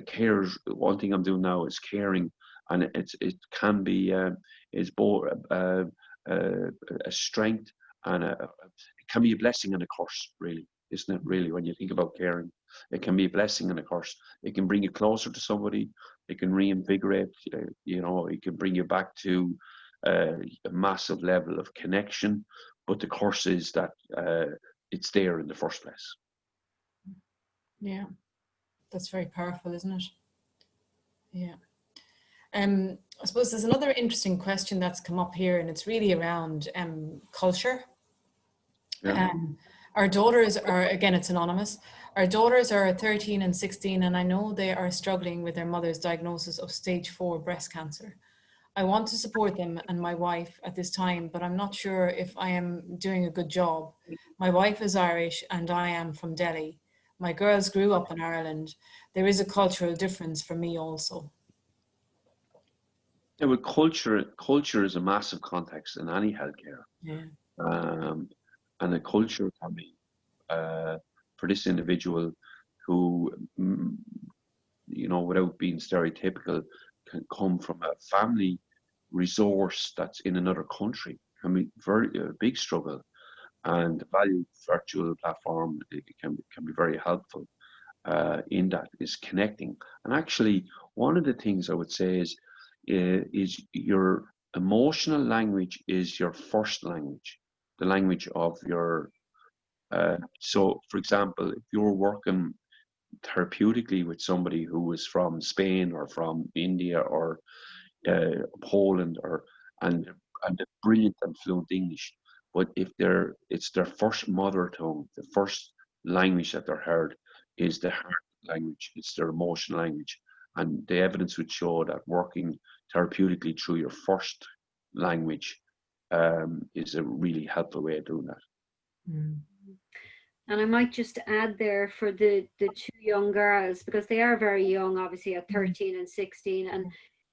cares. One thing I'm doing now is caring, and it can be is both a strength and it can be a blessing and a curse, really, isn't it? Really, when you think about caring, it can be a blessing and a curse. It can bring you closer to somebody. It can reinvigorate. It can bring you back to a massive level of connection. But the curse is that it's there in the first place. Yeah, that's very powerful, isn't it? Yeah. I suppose there's another interesting question that's come up here, and it's really around culture. Yeah. Our daughters are, again, it's anonymous. Our daughters are 13 and 16, and I know they are struggling with their mother's diagnosis of stage 4 breast cancer. I want to support them and my wife at this time, but I'm not sure if I am doing a good job. My wife is Irish and I am from Delhi. My girls grew up in Ireland. There is a cultural difference for me also. Yeah, well, culture is a massive context in any healthcare. Yeah. And the culture can be, for this individual who, without being stereotypical, can come from a family resource that's in another country. Can be a big struggle. And the value virtual platform, it can be very helpful in that, is connecting. And actually, one of the things I would say is your emotional language is your first language, the language of your. So, for example, if you're working therapeutically with somebody who is from Spain or from India or Poland and they're brilliant and fluent English, but if it's their first mother tongue, the first language that they're heard is the heart language, it's their emotional language, and the evidence would show that working therapeutically through your first language is a really helpful way of doing that. Mm. And I might just add there for the two young girls, because they are very young, obviously at 13 and 16, and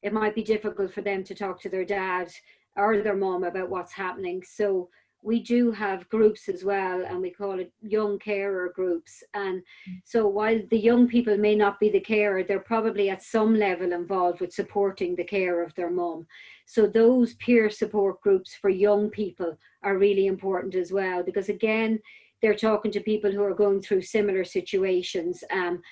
it might be difficult for them to talk to their dad or their mom about what's happening. So we do have groups as well, and we call it young carer groups. And so while the young people may not be the carer, they're probably at some level involved with supporting the care of their mom. So those peer support groups for young people are really important as well, because again, they're talking to people who are going through similar situations, and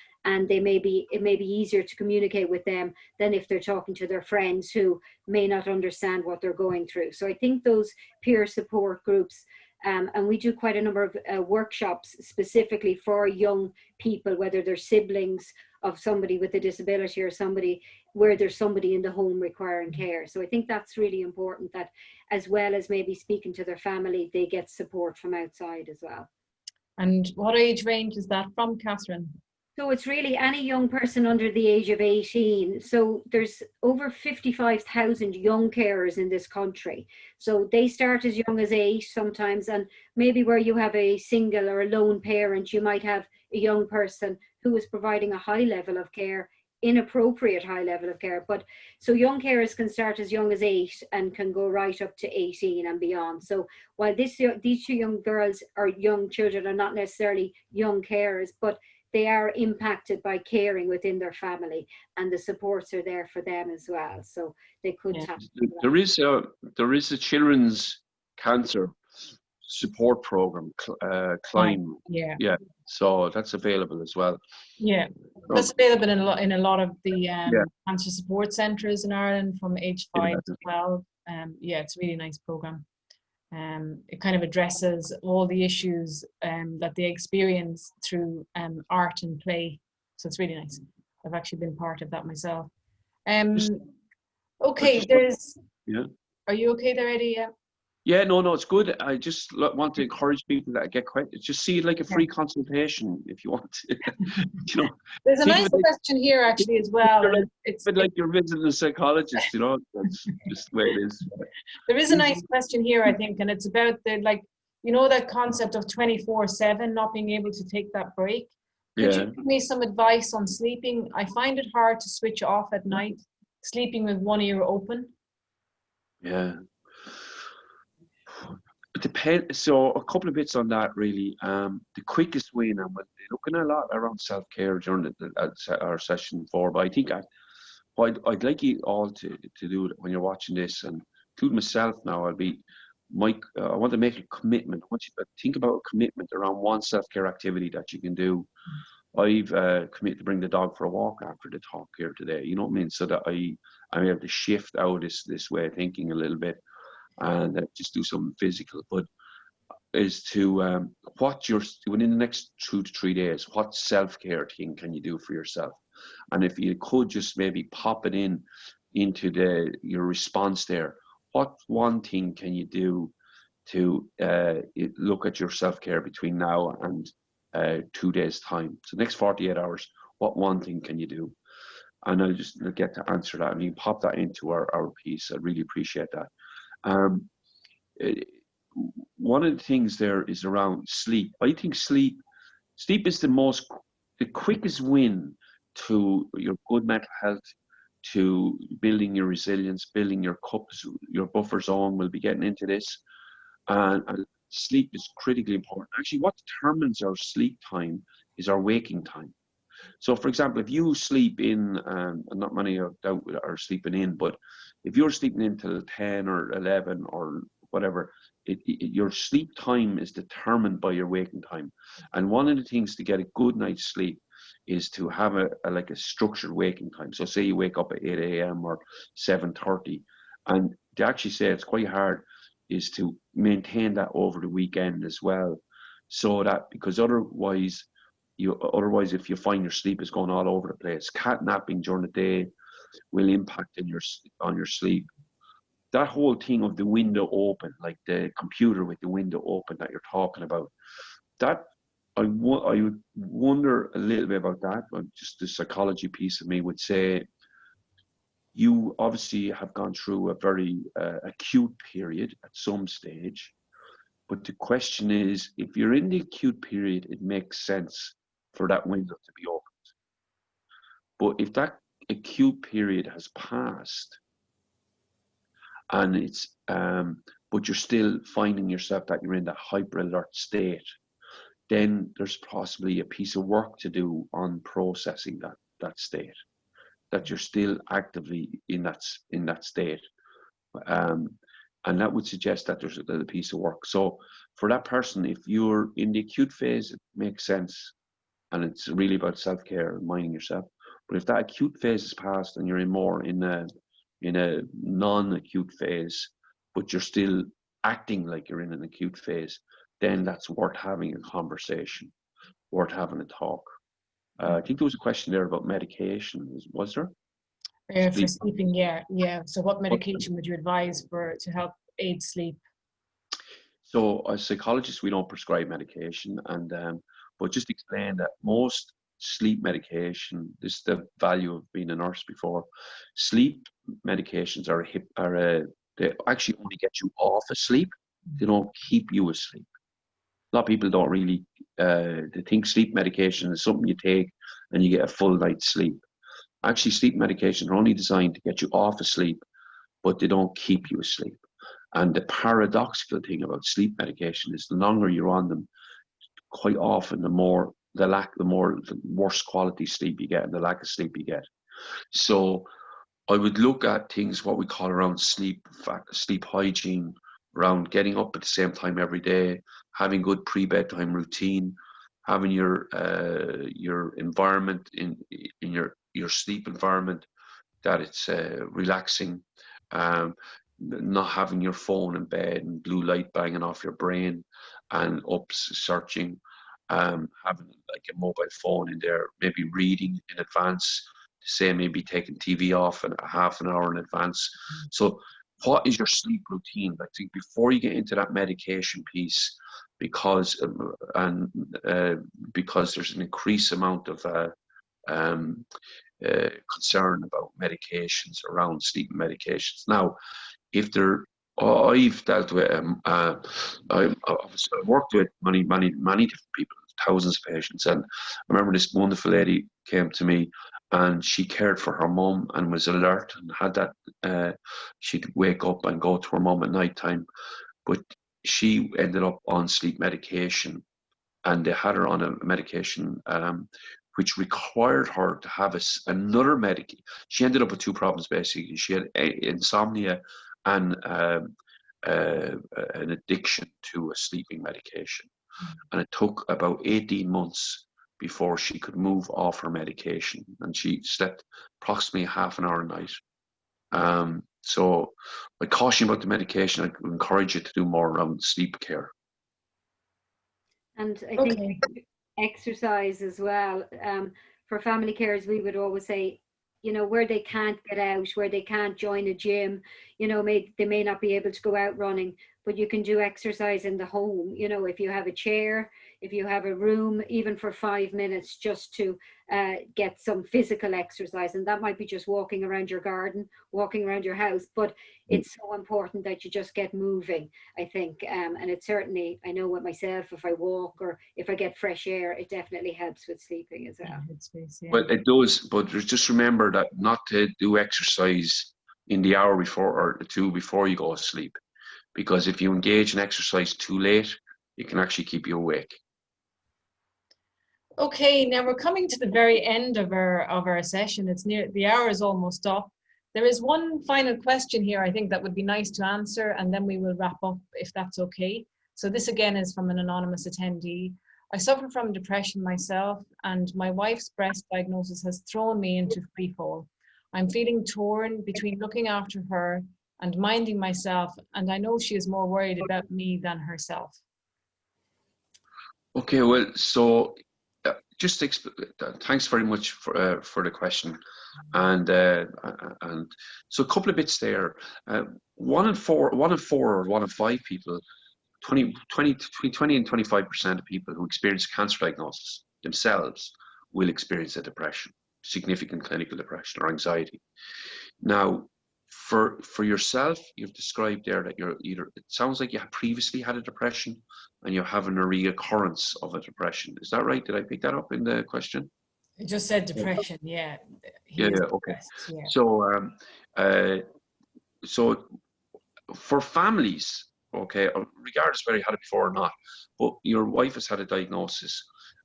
it may be easier to communicate with them than if they're talking to their friends who may not understand what they're going through. So I think those peer support groups, and we do quite a number of workshops specifically for young people, whether they're siblings of somebody with a disability or somebody where there's somebody in the home requiring care. So I think that's really important, that as well as maybe speaking to their family, they get support from outside as well. And what age range is that from, Catherine? So it's really any young person under the age of 18. So there's over 55,000 young carers in this country. So they start as young as 8 sometimes, and maybe where you have a single or a lone parent, you might have a young person who is providing a high level of care, inappropriate high level of care. But so young carers can start as young as 8 and can go right up to 18 and beyond. So while these 2 young girls or young children are not necessarily young carers, but they are impacted by caring within their family, and the supports are there for them as well. So they could tap. There is a children's cancer support program, Climb. Yeah. So that's available as well. Yeah, that's available in a lot of the cancer support centres in Ireland from age 5 to 12. Yeah, it's a really nice program. It kind of addresses all the issues that they experience through art and play. So it's really nice. I've actually been part of that myself. Okay, are you okay there, Eddie? Yeah, no, it's good. I just want to encourage people that get questions. Just see it like a free consultation if you want to. You know, there's a nice question here actually as well. It's like you're visiting a psychologist, you know. That's just the way it is. There is a nice question here, I think, and it's about the, like, you know, that concept of 24/7, not being able to take that break. Could you give me some advice on sleeping? I find it hard to switch off at night, sleeping with one ear open. Yeah. It depends. So a couple of bits on that, really. The quickest way, and we're looking a lot around self-care during our session 4, but I think what I'd like you all to do when you're watching this, and including myself now, I want to make a commitment. I want you to think about a commitment around one self-care activity that you can do. I've committed to bring the dog for a walk after the talk here today. You know what I mean? So that I'm able to shift out this way of thinking a little bit, and just do something physical. But is to within the next 2 to 3 days, what self-care thing can you do for yourself? And if you could just maybe pop it into your response there, what one thing can you do to look at your self-care between now and 2 days time? So next 48 hours, what one thing can you do? And I'll get to answer that, and you can pop that into our piece. I'd really appreciate that. One of the things there is around sleep. I think sleep is the quickest win to your good mental health, to building your resilience, building your cups, your buffer zone. We'll be getting into this. And sleep is critically important. Actually, what determines our sleep time is our waking time. So, for example, if you sleep in, and not many are sleeping in, but if you're sleeping in till 10 or 11 or whatever, your sleep time is determined by your waking time. And one of the things to get a good night's sleep is to have a structured waking time. So say you wake up at 8 a.m. or 7:30, and they actually say it's quite hard is to maintain that over the weekend as well. So that, because otherwise if you find your sleep is going all over the place, cat napping during the day will impact on your sleep. That whole thing of the window open, like the computer with the window open that you're talking about, that I would wonder a little bit about that. But just the psychology piece of me would say, you obviously have gone through a very acute period at some stage. But the question is, if you're in the acute period, it makes sense for that window to be opened. But if that acute period has passed, and it's but you're still finding yourself that you're in that hyper alert state, then there's possibly a piece of work to do on processing that state, that you're still actively in that state. And that would suggest that there's a piece of work. So for that person, if you're in the acute phase, it makes sense. And it's really about self-care and minding yourself. But if that acute phase is past and you're in a non-acute phase, but you're still acting like you're in an acute phase, then that's worth having a conversation, worth having a talk. I think there was a question there about medication. Was there? For sleeping, yeah. So what medication would you advise to help aid sleep? So as psychologists, we don't prescribe medication, and but just explain that most sleep medication, this is the value of being a nurse before, sleep medications they actually only get you off asleep. They don't keep you asleep. A lot of people don't really, they think sleep medication is something you take and you get a full night's sleep. Actually, sleep medications are only designed to get you off asleep, but they don't keep you asleep. And the paradoxical thing about sleep medication is the longer you're on them, quite often the worse quality sleep you get and the lack of sleep you get. So I would look at things what we call around sleep hygiene, around getting up at the same time every day, having good pre-bedtime routine, having your environment in your sleep environment that it's relaxing, not having your phone in bed and blue light banging off your brain and up searching, having like a mobile phone in there, maybe reading in advance, say maybe taking TV off in half an hour in advance. So what is your sleep routine? I think before you get into that medication piece, because there's an increased amount of concern about medications, around sleep medications. Now, if they're, I've dealt with, I've worked with many different people, thousands of patients, and I remember this wonderful lady came to me, and she cared for her mum and was alert and had that. She'd wake up and go to her mum at night time, but she ended up on sleep medication, and they had her on a medication which required her to have another medication. She ended up with two problems basically. She had insomnia and an addiction to a sleeping medication. And it took about 18 months before she could move off her medication. And she slept approximately half an hour a night. So I caution about the medication. I encourage you to do more around sleep care. And I think exercise as well. For family carers, we would always say, where they can't get out, where they can't join a gym, they may not be able to go out running, but you can do exercise in the home. If you have a chair, if you have a room, even for 5 minutes, just to get some physical exercise. And that might be just walking around your garden, walking around your house, but it's so important that you just get moving, I think. And it certainly, I know with myself, if I walk or if I get fresh air, it definitely helps with sleeping as well. Well, it does, but just remember that not to do exercise in the hour before or two before you go to sleep, because if you engage in exercise too late, it can actually keep you awake. Okay, now we're coming to the very end of our session. The hour is almost up. There is one final question here I think that would be nice to answer, and then we will wrap up if that's okay. So this again is from an anonymous attendee. I suffer from depression myself, and my wife's breast diagnosis has thrown me into free fall. I'm feeling torn between looking after her and minding myself, and I know she is more worried about me than herself. Okay, well, so thanks very much for the question, and so a couple of bits there. One in four or one in five people, 20 and 25% of people who experience cancer diagnosis themselves will experience a depression, significant clinical depression or anxiety. Now, for yourself, you've described there that it sounds like you previously had a depression and you're having a reoccurrence of a depression. Is that right? Did I pick that up in the question? It just said depression, yeah. Okay. Yeah. So for families, okay, regardless whether you had it before or not, but your wife has had a diagnosis,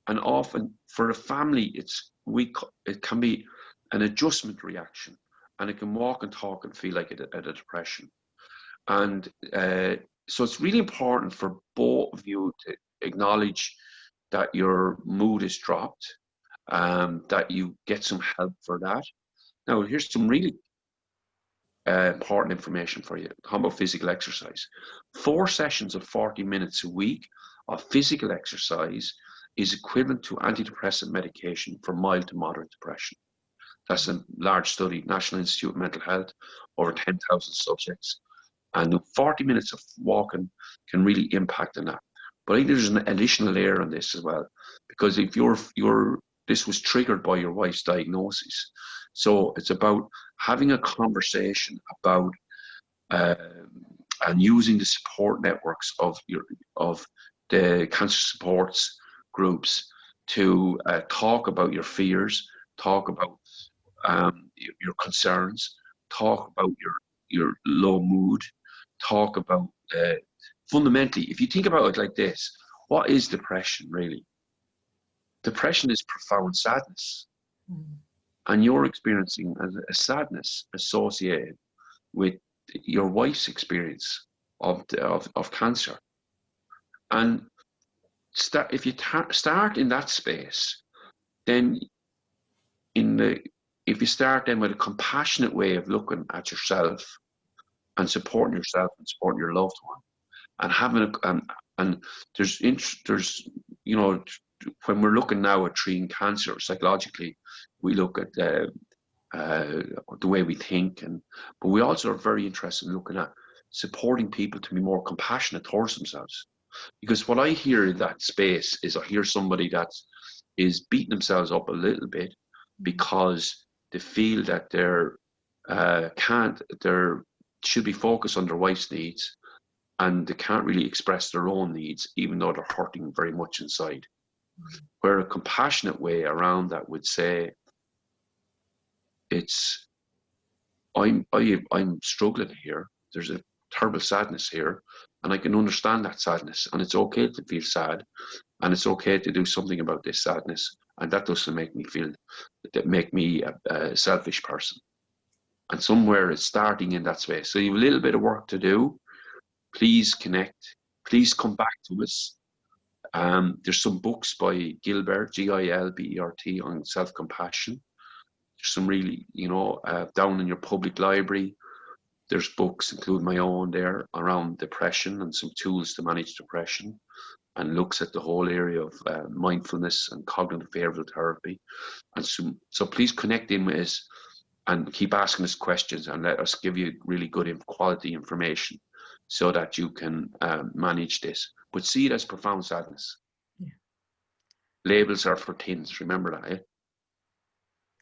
and often for a family, it can be an adjustment reaction, and it can walk and talk and feel like a depression. And so it's really important for both of you to acknowledge that your mood is dropped, that you get some help for that. Now, here's some really important information for you. How about physical exercise? 4 sessions of 40 minutes a week of physical exercise is equivalent to antidepressant medication for mild to moderate depression. That's a large study, National Institute of Mental Health, over 10,000 subjects. And 40 minutes of walking can really impact on that. But I think there's an additional layer on this as well, because if this was triggered by your wife's diagnosis. So it's about having a conversation about and using the support networks of the cancer supports groups to talk about your fears, talk about your concerns, talk about your low mood, talk about fundamentally, if you think about it like this, what is depression really? Depression is profound sadness. And you're experiencing a sadness associated with your wife's experience of cancer. And if you start in that space, then if you start then with a compassionate way of looking at yourself and supporting yourself and supporting your loved one, and having and there's you know, when we're looking now at treating cancer psychologically, we look at the way we think, but we also are very interested in looking at supporting people to be more compassionate towards themselves. Because what I hear in that space is I hear somebody that is beating themselves up a little bit because they feel that they should be focused on their wife's needs, and they can't really express their own needs, even though they're hurting very much inside. Where a compassionate way around that would say, I'm struggling here. There's a terrible sadness here, and I can understand that sadness, and it's okay to feel sad, and it's okay to do something about this sadness, and that doesn't make me a selfish person. And somewhere it's starting in that space. So you have a little bit of work to do. Please connect. Please come back to us. There's some books by Gilbert, Gilbert, on self-compassion. There's some really, down in your public library, there's books, including my own there, around depression and some tools to manage depression, and looks at the whole area of mindfulness and cognitive behavioral therapy. And so please connect in with us and keep asking us questions, and let us give you really good quality information so that you can manage this. But see it as profound sadness. Yeah. Labels are for things, remember that, eh?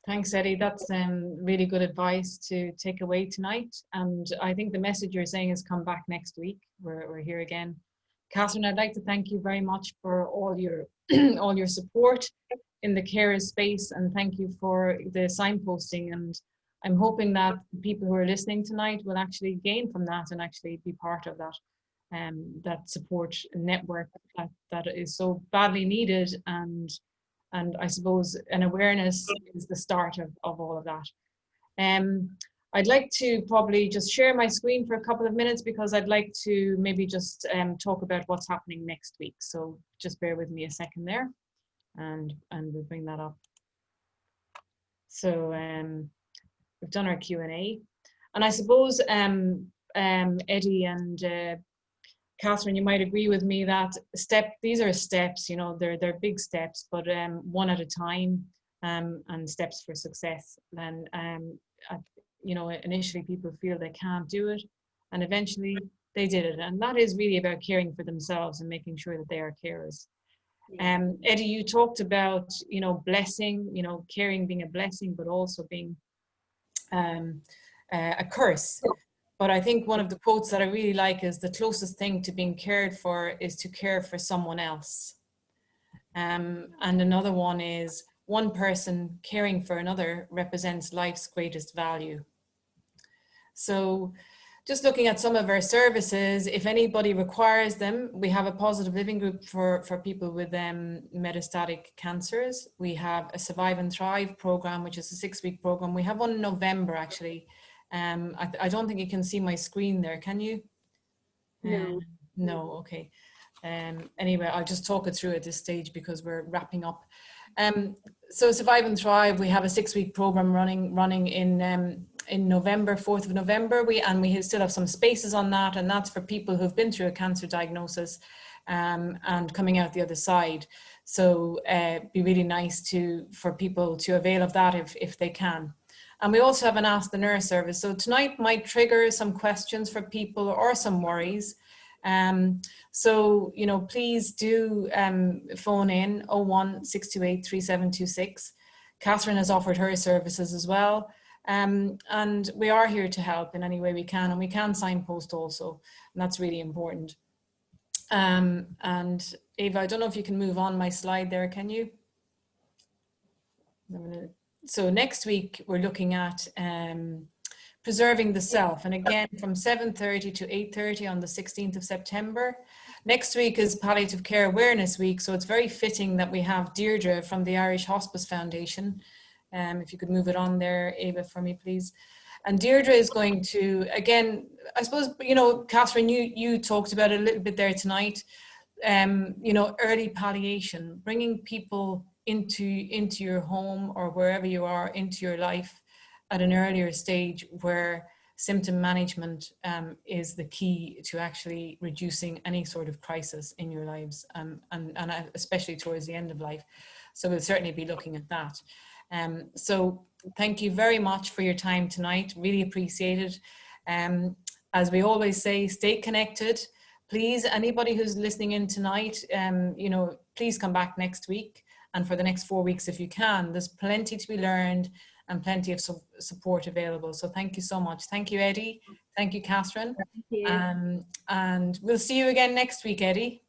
Thanks, Eddie. That's really good advice to take away tonight. And I think the message you're saying is come back next week. We're here again. Catherine, I'd like to thank you very much for all your all your support in the carer space, and thank you for the signposting. And I'm hoping that people who are listening tonight will actually gain from that and actually be part of that that support network that is so badly needed. And I suppose an awareness is the start of all of that. I'd like to probably just share my screen for a couple of minutes, because I'd like to maybe just talk about what's happening next week. So just bear with me a second there, and we'll bring that up. So we've done our Q&A, and I suppose Eddie and Catherine, you might agree with me that these are steps, they're big steps, but one at a time, and steps for success. And initially people feel they can't do it, and eventually they did it. And that is really about caring for themselves and making sure that they are carers. Eddie, you talked about, blessing, caring being a blessing, but also being a curse. But I think one of the quotes that I really like is, the closest thing to being cared for is to care for someone else. And another one is, one person caring for another represents life's greatest value. So just looking at some of our services, if anybody requires them, we have a positive living group for people with metastatic cancers. We have a Survive and Thrive program, which is a 6-week program. We have one in November, actually. I don't think you can see my screen there, can you? No. No, okay. Anyway, I'll just talk it through at this stage because we're wrapping up. So Survive and Thrive, we have a 6-week program running in November, 4th of November. We still have some spaces on that, and that's for people who've been through a cancer diagnosis and coming out the other side. So be really nice for people to avail of that if they can. And we also have an Ask the Nurse service. So tonight might trigger some questions for people or some worries. So, you know, please do phone in 01 628 3726. Catherine has offered her services as well. And we are here to help in any way we can, and we can signpost also, and that's really important. And Eva, I don't know if you can move on my slide there, can you? So next week we're looking at preserving the self, and again from 7:30 to 8:30 on the 16th of September. Next week is Palliative Care Awareness Week, so it's very fitting that we have Deirdre from the Irish Hospice Foundation. If you could move it on there, Ava, for me, please. And Deirdre is going to, again, I suppose, you know, Catherine, you talked about it a little bit there tonight, you know, early palliation, bringing people into your home or wherever you are, into your life at an earlier stage where symptom management is the key to actually reducing any sort of crisis in your lives, and especially towards the end of life. So we'll certainly be looking at that. So thank you very much for your time tonight. Really appreciate it. As we always say, stay connected. Please, anybody who's listening in tonight, you know, please come back next week and for the next 4 weeks if you can. There's plenty to be learned and plenty of support available. So thank you so much. Thank you, Eddie. Thank you, Catherine. Thank you. And we'll see you again next week, Eddie.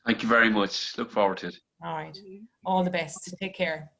Thank you very much. Look forward to it. All right. All the best. Take care.